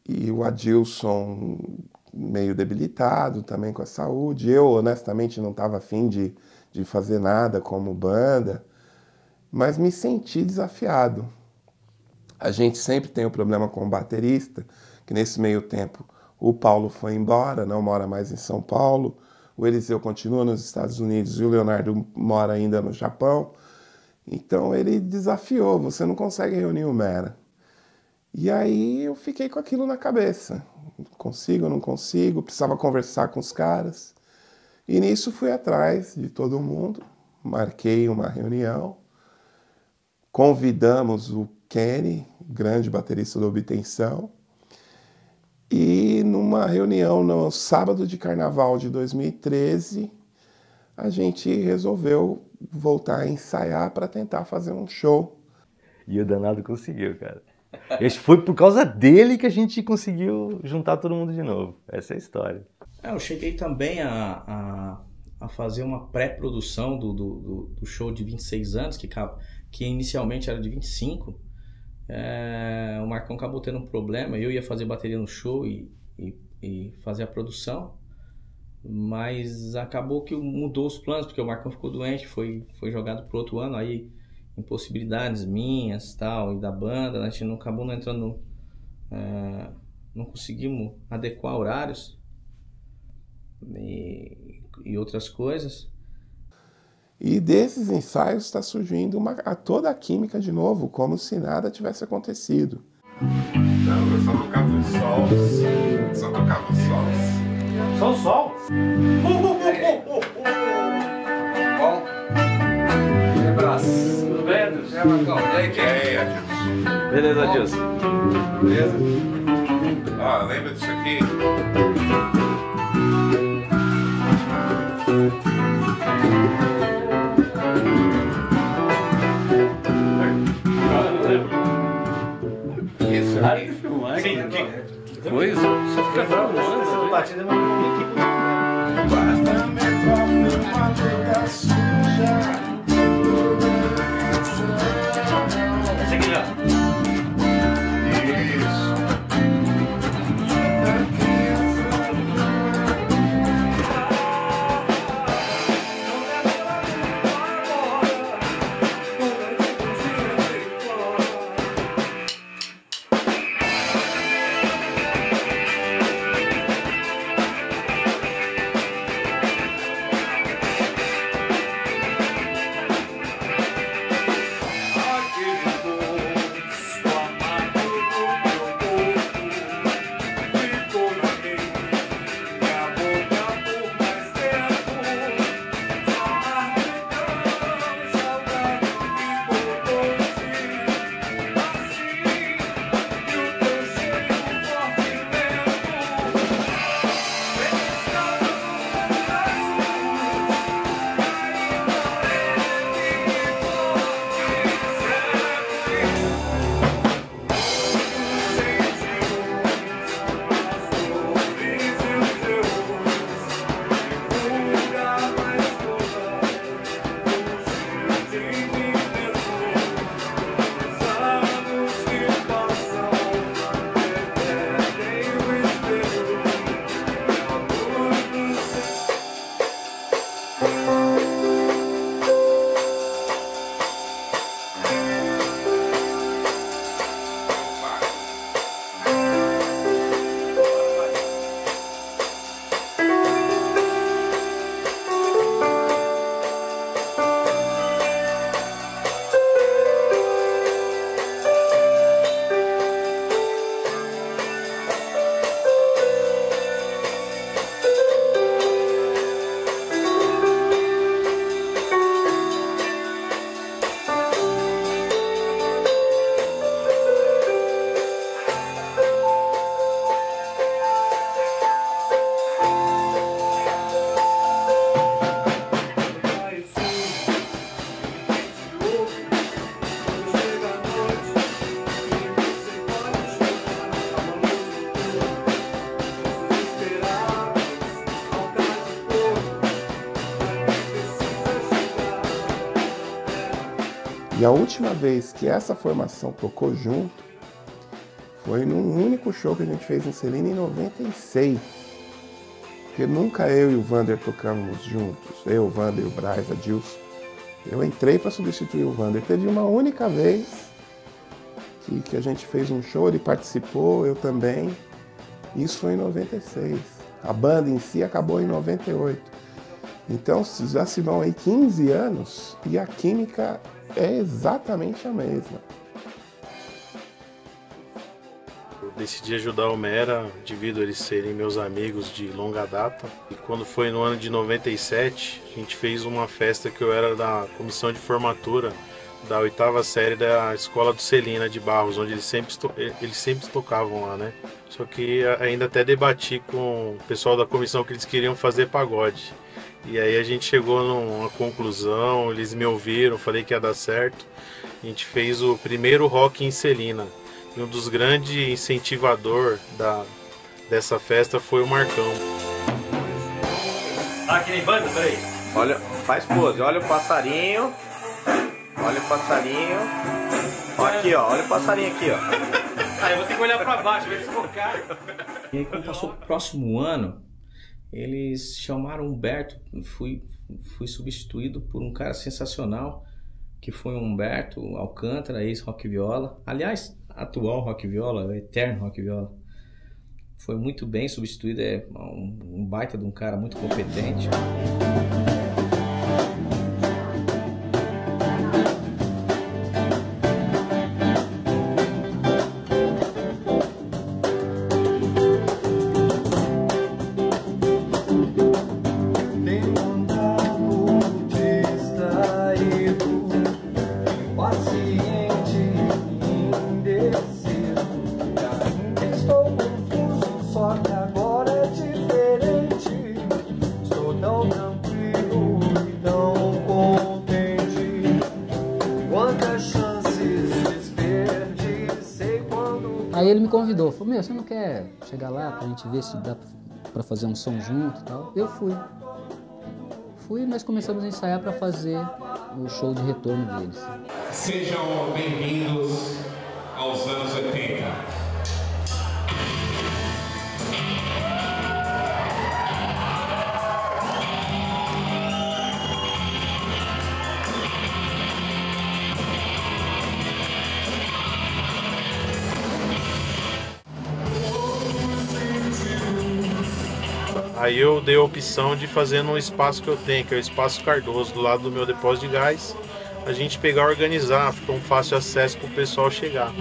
e o Adilson meio debilitado também com a saúde. Eu, honestamente, não estava afim de fazer nada como banda, mas me senti desafiado. A gente sempre tem o problema com o baterista, que nesse meio tempo o Paulo foi embora, não mora mais em São Paulo, o Eliseu continua nos Estados Unidos e o Leonardo mora ainda no Japão. Então ele desafiou, você não consegue reunir o Mera. E aí eu fiquei com aquilo na cabeça. Consigo, não consigo, precisava conversar com os caras. E nisso fui atrás de todo mundo, marquei uma reunião, convidamos o Kenny, grande baterista do Obtenção, e numa reunião no sábado de carnaval de 2013, a gente resolveu voltar a ensaiar para tentar fazer um show. E o danado conseguiu, cara. Foi por causa dele que a gente conseguiu juntar todo mundo de novo. Essa é a história. Eu cheguei também a fazer uma pré-produção do show de 26 anos, que inicialmente era de 25. O Marcão acabou tendo um problema, eu ia fazer bateria no show e fazer a produção, mas acabou que mudou os planos, porque o Marcão ficou doente, foi jogado para outro ano, aí impossibilidades minhas tal, e da banda, a gente não acabou não entrando, não conseguimos adequar horários e outras coisas. E desses ensaios está surgindo toda a química de novo, como se nada tivesse acontecido. Não, eu só tocava os sols. Só tocava os sols. Só o sol? Bom? Um abraço. Tudo bem, Adilson? Marcão. E aí, Adilson? Beleza, Adilson. Beleza? Ah, lembra disso aqui? Isso aí. Sim, que coisa? Você fica falando, essa batida é uma equipe. Essa aqui já. E a última vez que essa formação tocou junto foi num único show que a gente fez em Celina em 96. Porque nunca eu e o Vander tocamos juntos. Eu, o Vander, o Braz, a Dilson. Eu entrei para substituir o Vander. Teve uma única vez que a gente fez um show, ele participou, eu também. Isso foi em 96. A banda em si acabou em 98. Então já se vão aí 15 anos e a química é exatamente a mesma. Eu decidi ajudar o Mera devido a eles serem meus amigos de longa data. E quando foi no ano de 97, a gente fez uma festa que eu era da comissão de formatura da 8ª série da Escola do Celina de Barros, onde eles sempre tocavam lá, né? Só que ainda até debati com o pessoal da comissão que eles queriam fazer pagode. E aí a gente chegou numa conclusão, eles me ouviram, falei que ia dar certo. A gente fez o primeiro rock em Celina. E um dos grandes incentivadores dessa festa foi o Marcão. Ah, que nem banda, peraí. Olha, faz pose, olha o passarinho. Olha o passarinho. Ó, aqui, ó, olha o passarinho aqui, ó. Ah, eu vou ter que olhar pra baixo, ver se focar. E aí, quando passou o próximo ano, eles chamaram o Humberto. Fui substituído por um cara sensacional, que foi o Humberto Alcântara, ex-Rock Viola. Aliás, atual Rock Viola, o eterno Rock Viola. Foi muito bem substituído, é um baita de um cara muito competente. Aí ele me convidou, falou, meu, você não quer chegar lá pra gente ver se dá pra fazer um som junto e tal? Eu fui. Fui e nós começamos a ensaiar pra fazer o show de retorno deles. Sejam bem-vindos aos anos 80. Aí eu dei a opção de fazer num espaço que eu tenho, que é o Espaço Cardoso, do lado do meu depósito de gás. A gente pegar e organizar, fica um fácil acesso para o pessoal chegar.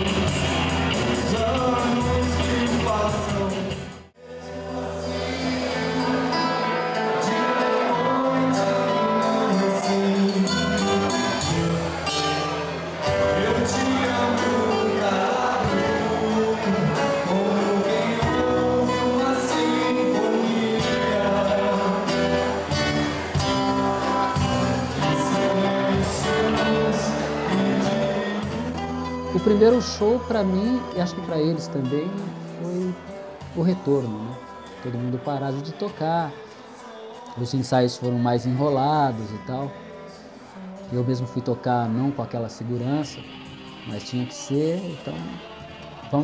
O primeiro show para mim, e acho que para eles também, foi o retorno, né? Todo mundo parado de tocar, os ensaios foram mais enrolados e tal. Eu mesmo fui tocar não com aquela segurança, mas tinha que ser, então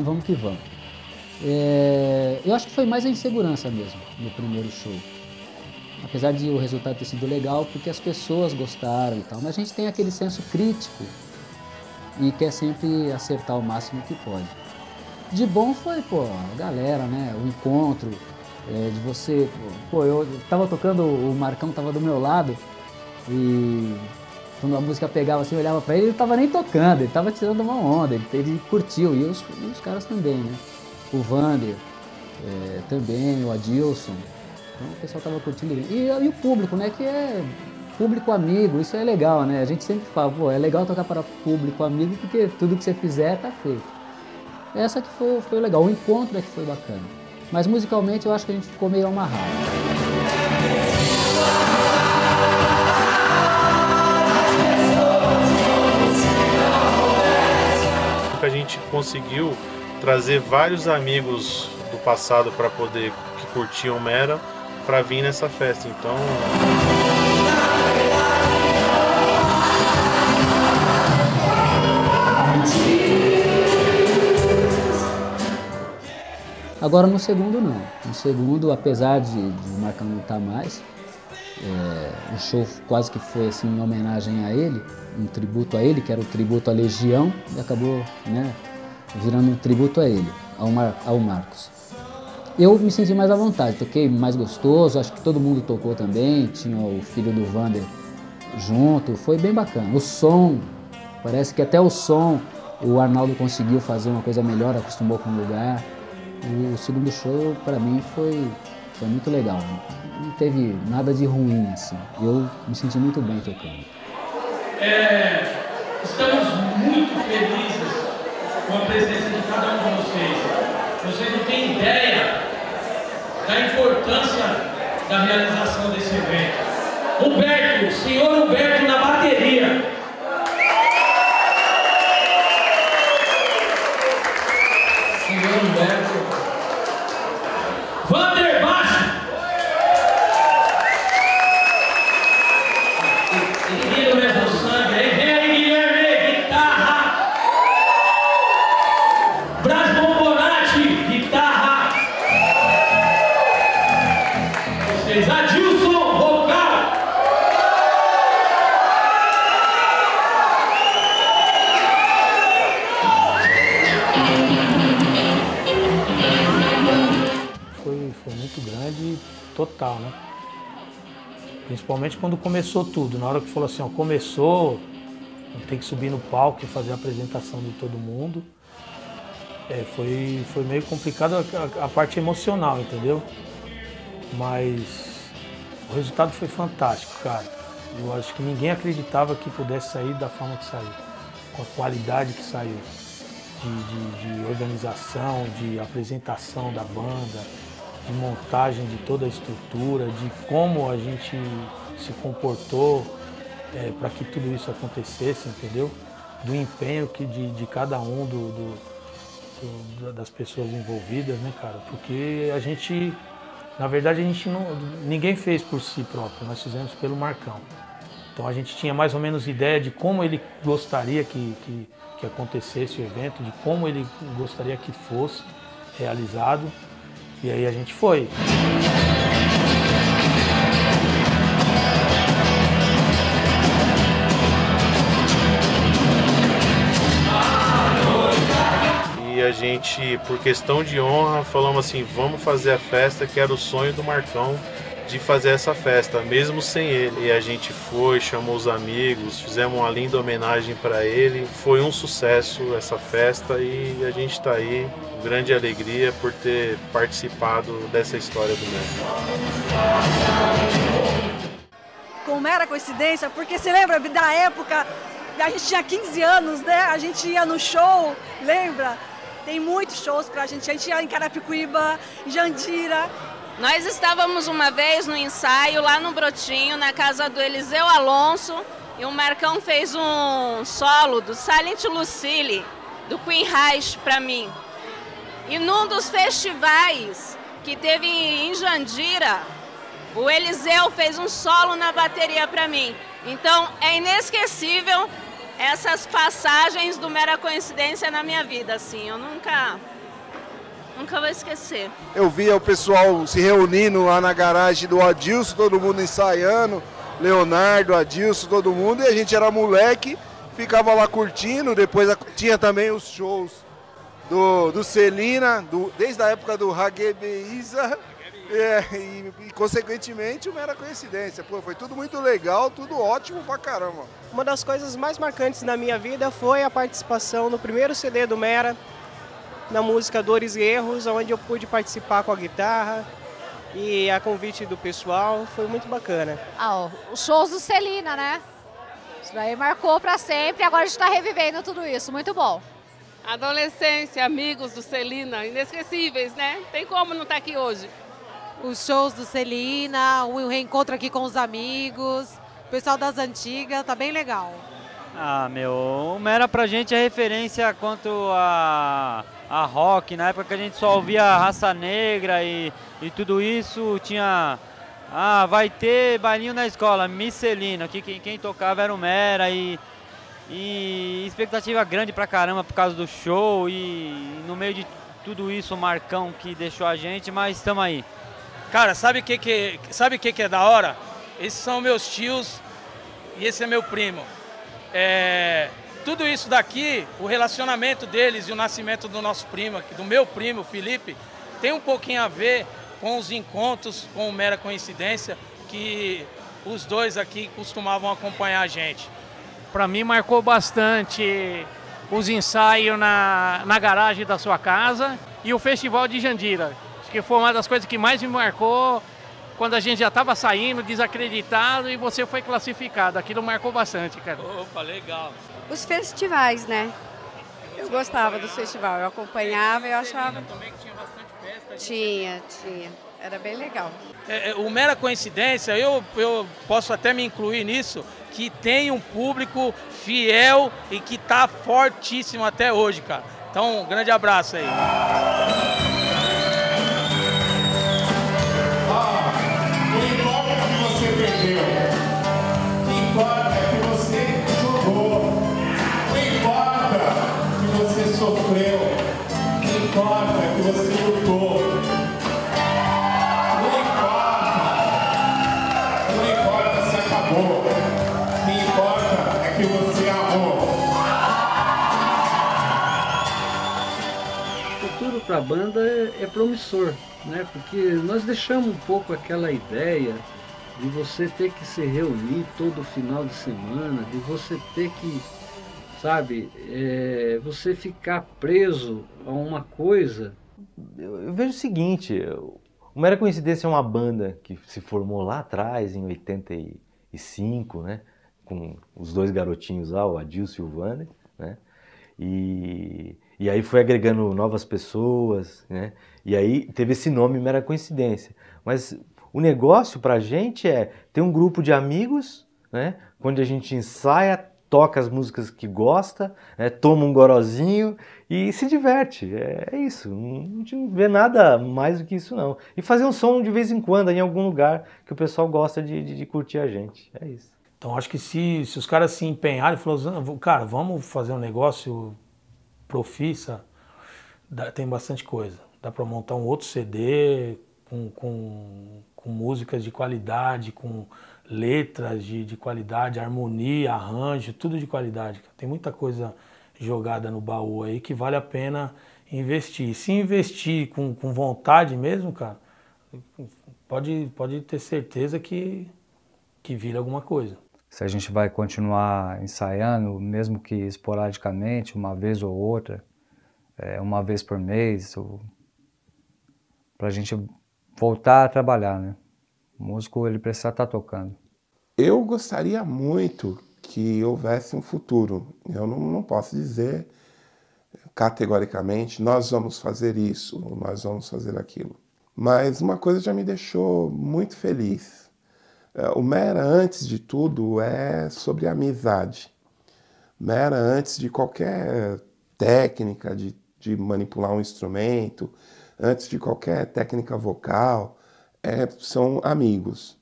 vamos que vamos. Eu acho que foi mais a insegurança mesmo no primeiro show. Apesar de o resultado ter sido legal, porque as pessoas gostaram e tal, mas a gente tem aquele senso crítico e quer sempre acertar o máximo que pode. De bom foi, pô, a galera, né, o encontro, de você, pô, eu tava tocando, o Marcão tava do meu lado e quando a música pegava assim, eu olhava pra ele, ele tava nem tocando, ele tava tirando uma onda, ele curtiu, e os caras também, né, o Vander também, o Adilson, então o pessoal tava curtindo, e o público, né, que é público amigo, isso é legal, né? A gente sempre fala, pô, é legal tocar para público amigo porque tudo que você fizer tá feito. Essa que foi legal, o encontro é que foi bacana. Mas musicalmente eu acho que a gente ficou meio amarrado. A gente conseguiu trazer vários amigos do passado para poder que curtiam Mera para vir nessa festa. Então Agora no segundo não. No segundo, apesar de o Marcão não estar mais, o show quase que foi assim em homenagem a ele, um tributo a ele, que era o tributo à Legião, e acabou, né, virando um tributo a ele, ao Marcos. Eu me senti mais à vontade, toquei mais gostoso, acho que todo mundo tocou também, tinha o filho do Vander junto, foi bem bacana. O som, parece que até o som o Arnaldo conseguiu fazer uma coisa melhor, acostumou com o lugar. O segundo show, para mim, foi muito legal. Não teve nada de ruim, assim. Eu me senti muito bem tocando. Estamos muito felizes com a presença de cada um de vocês. Vocês não têm ideia da importância da realização desse evento. Humberto, senhor Humberto na bateria. Senhor Humberto. Vander baixo. Menino mesmo sangue. Aí vem aí, Guilherme, guitarra. Brás Bombonati, guitarra. Vocês, Adilson, vocal. Foi muito grande, total, né? Principalmente quando começou tudo. Na hora que falou assim, ó, começou, tem que subir no palco e fazer a apresentação de todo mundo. Foi meio complicado a parte emocional, entendeu? Mas o resultado foi fantástico, cara. Eu acho que ninguém acreditava que pudesse sair da forma que saiu, com a qualidade que saiu, de organização, de apresentação da banda, de montagem de toda a estrutura, de como a gente se comportou para que tudo isso acontecesse, entendeu? Do empenho de cada um das pessoas envolvidas, né, cara? Porque a gente, na verdade, ninguém fez por si próprio, nós fizemos pelo Marcão. Então a gente tinha mais ou menos ideia de como ele gostaria que acontecesse o evento, de como ele gostaria que fosse realizado. E aí a gente foi. E a gente, por questão de honra, falamos assim, vamos fazer a festa, que era o sonho do Marcão de fazer essa festa, mesmo sem ele. E a gente foi, chamou os amigos, fizemos uma linda homenagem para ele. Foi um sucesso essa festa e a gente está aí, com grande alegria por ter participado dessa história do Mera. Com mera coincidência, porque você lembra da época, a gente tinha 15 anos, né? A gente ia no show, lembra? Tem muitos shows pra gente ia em Carapicuíba, em Jandira. Nós estávamos uma vez no ensaio lá no Brotinho, na casa do Eliseu Alonso, e o Marcão fez um solo do Silent Lucille, do Queen Reich, para mim. E num dos festivais que teve em Jandira, o Eliseu fez um solo na bateria para mim. Então é inesquecível essas passagens do Mera Coincidência na minha vida, assim, eu nunca vou esquecer. Eu via o pessoal se reunindo lá na garagem do Adilson, todo mundo ensaiando, Leonardo, Adilson, todo mundo, e a gente era moleque, ficava lá curtindo. Depois tinha também os shows do Celina, desde a época do Hagebeiza, e consequentemente o Mera Coincidência. Pô, foi tudo muito legal, tudo ótimo pra caramba. Uma das coisas mais marcantes da minha vida foi a participação no primeiro CD do Mera, na música Dores e Erros, onde eu pude participar com a guitarra e a convite do pessoal, foi muito bacana. Os shows do Celina, né? Isso daí marcou pra sempre, agora a gente tá revivendo tudo isso, muito bom. Adolescência, amigos do Celina, inesquecíveis, né? Tem como não estar aqui hoje. Os shows do Celina, o reencontro aqui com os amigos, o pessoal das antigas, tá bem legal. O Mera pra gente é referência quanto a rock, na época que a gente só ouvia Raça Negra e tudo isso, tinha... vai ter bailinho na escola, Miss Celina, que quem tocava era o Mera e E expectativa grande pra caramba por causa do show e no meio de tudo isso o Marcão que deixou a gente, mas estamos aí. Cara, sabe o que é da hora? Esses são meus tios e esse é meu primo. Tudo isso daqui, o relacionamento deles e o nascimento do nosso primo, do meu primo, Felipe, tem um pouquinho a ver com os encontros, com Mera Coincidência, que os dois aqui costumavam acompanhar a gente. Para mim marcou bastante os ensaios na garagem da sua casa e o Festival de Jandira. Acho que foi uma das coisas que mais me marcou quando a gente já estava saindo, desacreditado, e você foi classificado. Aquilo marcou bastante, cara. Opa, legal. Os festivais, né? Eu gostava dos festivais, eu acompanhava e eu achava... Também que tinha bastante festa. Tinha. Era bem legal. O Mera Coincidência, eu posso até me incluir nisso, que tem um público fiel e que tá fortíssimo até hoje, cara. Então, um grande abraço aí. Não importa que você perdeu, o que importa é que você jogou, não importa que você sofreu, o que importa é que você lutou. O que importa é que você amou. O futuro para a banda é promissor, né? Porque nós deixamos um pouco aquela ideia de você ter que se reunir todo final de semana, de você ter que, sabe, você ficar preso a uma coisa. Eu vejo o seguinte, o Mera Coincidência é uma banda que se formou lá atrás, em 85, né? Com os dois garotinhos lá, o Adilson e o Wander, né? E aí foi agregando novas pessoas, né? E aí teve esse nome Mera Coincidência. Mas o negócio pra gente é ter um grupo de amigos, né? Onde a gente ensaia, toca as músicas que gosta, né? Toma um gorozinho e se diverte. É isso, não vê nada mais do que isso não. E fazer um som de vez em quando em algum lugar que o pessoal gosta de curtir a gente, é isso. Então acho que se os caras se empenharem e falarem, cara, vamos fazer um negócio profissa, tem bastante coisa. Dá para montar um outro CD com músicas de qualidade, com letras de qualidade, harmonia, arranjo, tudo de qualidade. Tem muita coisa jogada no baú aí que vale a pena investir. Se investir com vontade mesmo, cara, pode ter certeza que vira alguma coisa. Se a gente vai continuar ensaiando, mesmo que esporadicamente, uma vez ou outra, uma vez por mês, para a gente voltar a trabalhar, né? O músico, ele precisa estar tocando. Eu gostaria muito que houvesse um futuro. Eu não posso dizer categoricamente, nós vamos fazer isso, nós vamos fazer aquilo. Mas uma coisa já me deixou muito feliz. O Mera, antes de tudo, é sobre amizade. Mera, antes de qualquer técnica de manipular um instrumento, antes de qualquer técnica vocal, são amigos.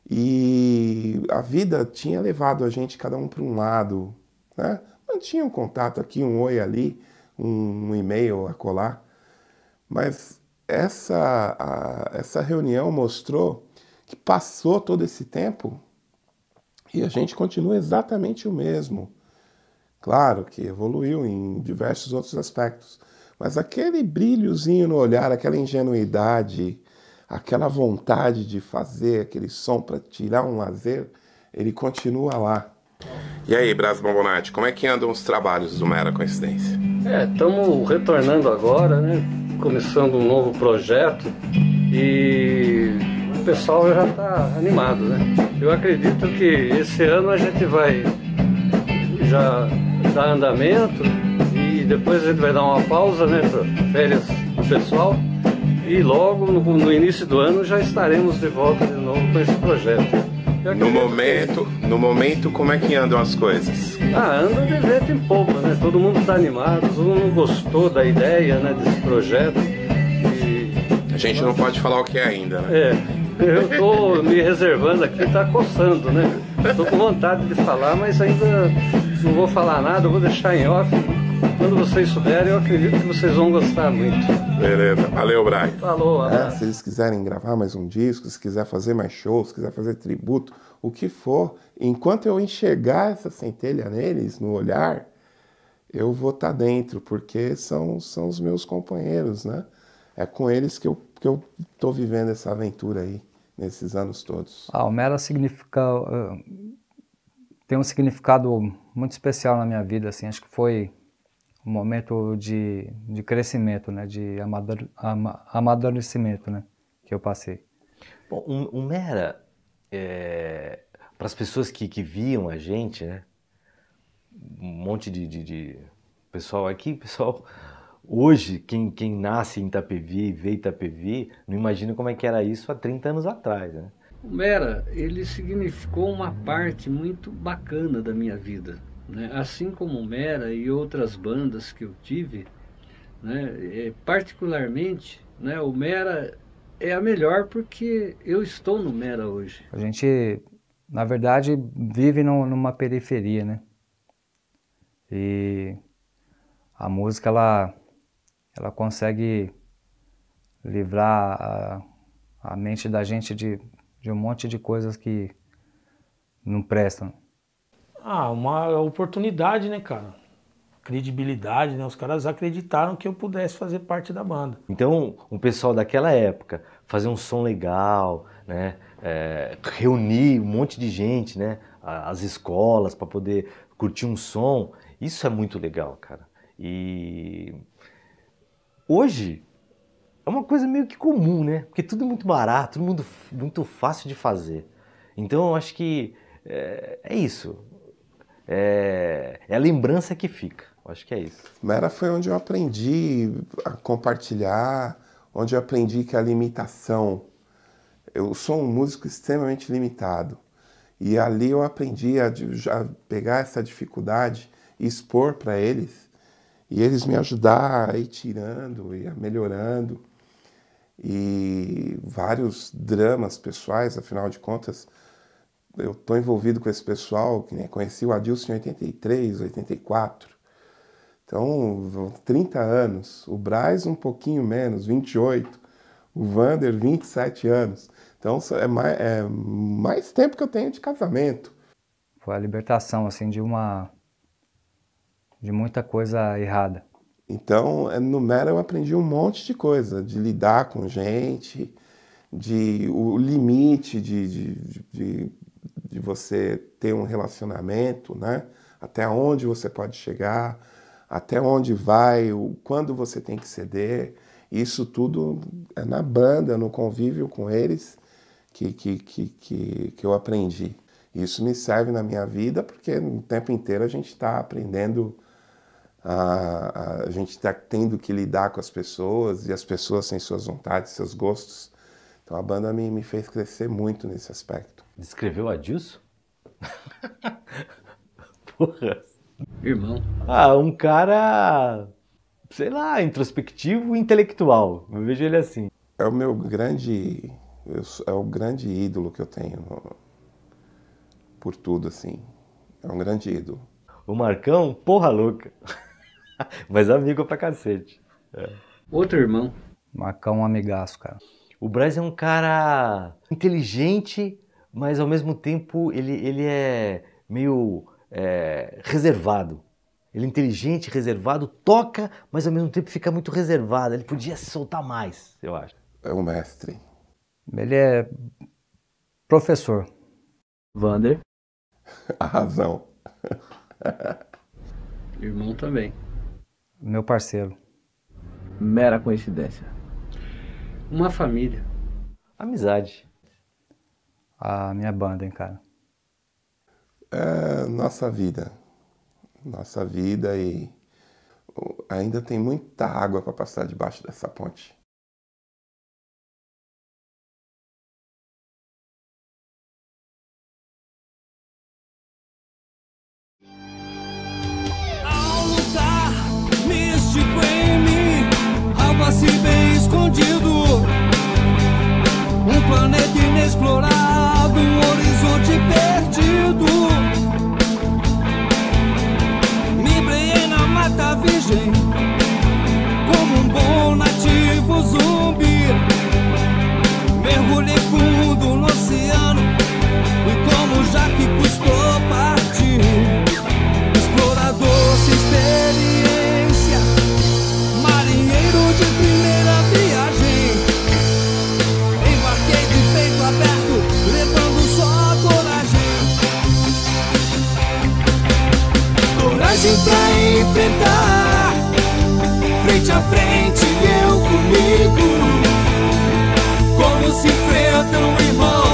E a vida tinha levado a gente cada um para um lado, né? Mantinha um contato aqui, um oi ali, um e-mail a colar. Mas essa reunião mostrou que passou todo esse tempo e a gente continua exatamente o mesmo. Claro que evoluiu em diversos outros aspectos, mas aquele brilhozinho no olhar, aquela ingenuidade, aquela vontade de fazer aquele som para tirar um lazer, ele continua lá. E aí, Brás Bombonati, como é que andam os trabalhos do Mera Coincidência? Estamos retornando agora, né? Começando um novo projeto e o pessoal já está animado, né? Eu acredito que esse ano a gente vai já dar andamento e depois a gente vai dar uma pausa, né? Para férias do pessoal. E logo no início do ano já estaremos de volta de novo com esse projeto. No momento, como é que andam as coisas? Anda de vento em popa, né? Todo mundo está animado, todo mundo gostou da ideia, né, desse projeto. E... A gente não pode falar o que é ainda, né? Eu estou me reservando aqui, está coçando, né? Estou com vontade de falar, mas ainda não vou falar nada, eu vou deixar em off. Quando vocês souberem, eu acredito que vocês vão gostar muito. Beleza, valeu, Brian. Falou, abraço. Se eles quiserem gravar mais um disco, se quiser fazer mais shows, se quiser fazer tributo, o que for, enquanto eu enxergar essa centelha neles, no olhar, eu vou estar dentro, porque são os meus companheiros, né? É com eles que eu tô vivendo essa aventura aí, nesses anos todos. O Mera tem um significado muito especial na minha vida, assim, acho que foi um momento de crescimento, né, de amadurecimento, né, que eu passei. Bom, o Mera, para as pessoas que viam a gente, né, um monte de pessoal aqui, pessoal, hoje, quem nasce em Itapevi, vê Itapevi, não imagina como é que era isso há 30 anos atrás, né? O Mera, ele significou uma parte muito bacana da minha vida, né? Assim como o Mera e outras bandas que eu tive, né? Particularmente, né? O Mera é a melhor porque eu estou no Mera hoje. A gente, na verdade, vive numa periferia, né? E a música, ela consegue livrar a mente da gente de um monte de coisas que não prestam. Uma oportunidade, né, cara? Credibilidade, né? Os caras acreditaram que eu pudesse fazer parte da banda. Então, o pessoal daquela época, fazer um som legal, né? Reunir um monte de gente, né? As escolas para poder curtir um som, isso é muito legal, cara. E hoje é uma coisa meio que comum, né? Porque tudo é muito barato, tudo muito fácil de fazer. Então eu acho que é isso. É a lembrança que fica. Eu acho que é isso. Mera foi onde eu aprendi a compartilhar, onde eu aprendi que a limitação... Eu sou um músico extremamente limitado. E ali eu aprendi a pegar essa dificuldade e expor para eles. E eles me ajudar a ir tirando e a melhorando. E vários dramas pessoais, afinal de contas, eu estou envolvido com esse pessoal, que nem conheci o Adilson em 83, 84. Então, 30 anos. O Braz um pouquinho menos, 28. O Vander, 27 anos. Então, é mais tempo que eu tenho de casamento. Foi a libertação, assim, de muita coisa errada. Então, no Mera eu aprendi um monte de coisa, de lidar com gente, o limite de você ter um relacionamento, né? Até onde você pode chegar, até onde vai, quando você tem que ceder. Isso tudo é na banda, no convívio com eles que eu aprendi. Isso me serve na minha vida porque o tempo inteiro a gente está aprendendo, a gente está tendo que lidar com as pessoas e as pessoas têm suas vontades, seus gostos. Então a banda me fez crescer muito nesse aspecto. Descreveu Adilson? Porra. Irmão. Um cara, sei lá, introspectivo e intelectual. Eu vejo ele assim. É o meu grande ídolo que eu tenho por tudo, assim. É um grande ídolo. O Marcão, porra louca. Mas amigo pra cacete. Outro irmão. Marcão, um amigaço, cara. O Braz é um cara inteligente, mas ao mesmo tempo ele é meio reservado. Ele é inteligente, reservado, toca, mas ao mesmo tempo fica muito reservado. Ele podia se soltar mais, eu acho. É um mestre. Ele é professor. Vander. A razão. Irmão também. Meu parceiro. Mera coincidência. Uma família. Amizade. A minha banda, hein, cara. É nossa vida. Nossa vida e ainda tem muita água para passar debaixo dessa ponte. Místico em mim, algo assim bem escondido. Um planeta inexplorado, um horizonte perdido. coragem pra enfrentar, frente a frente eu comigo. Como se enfrentam irmãos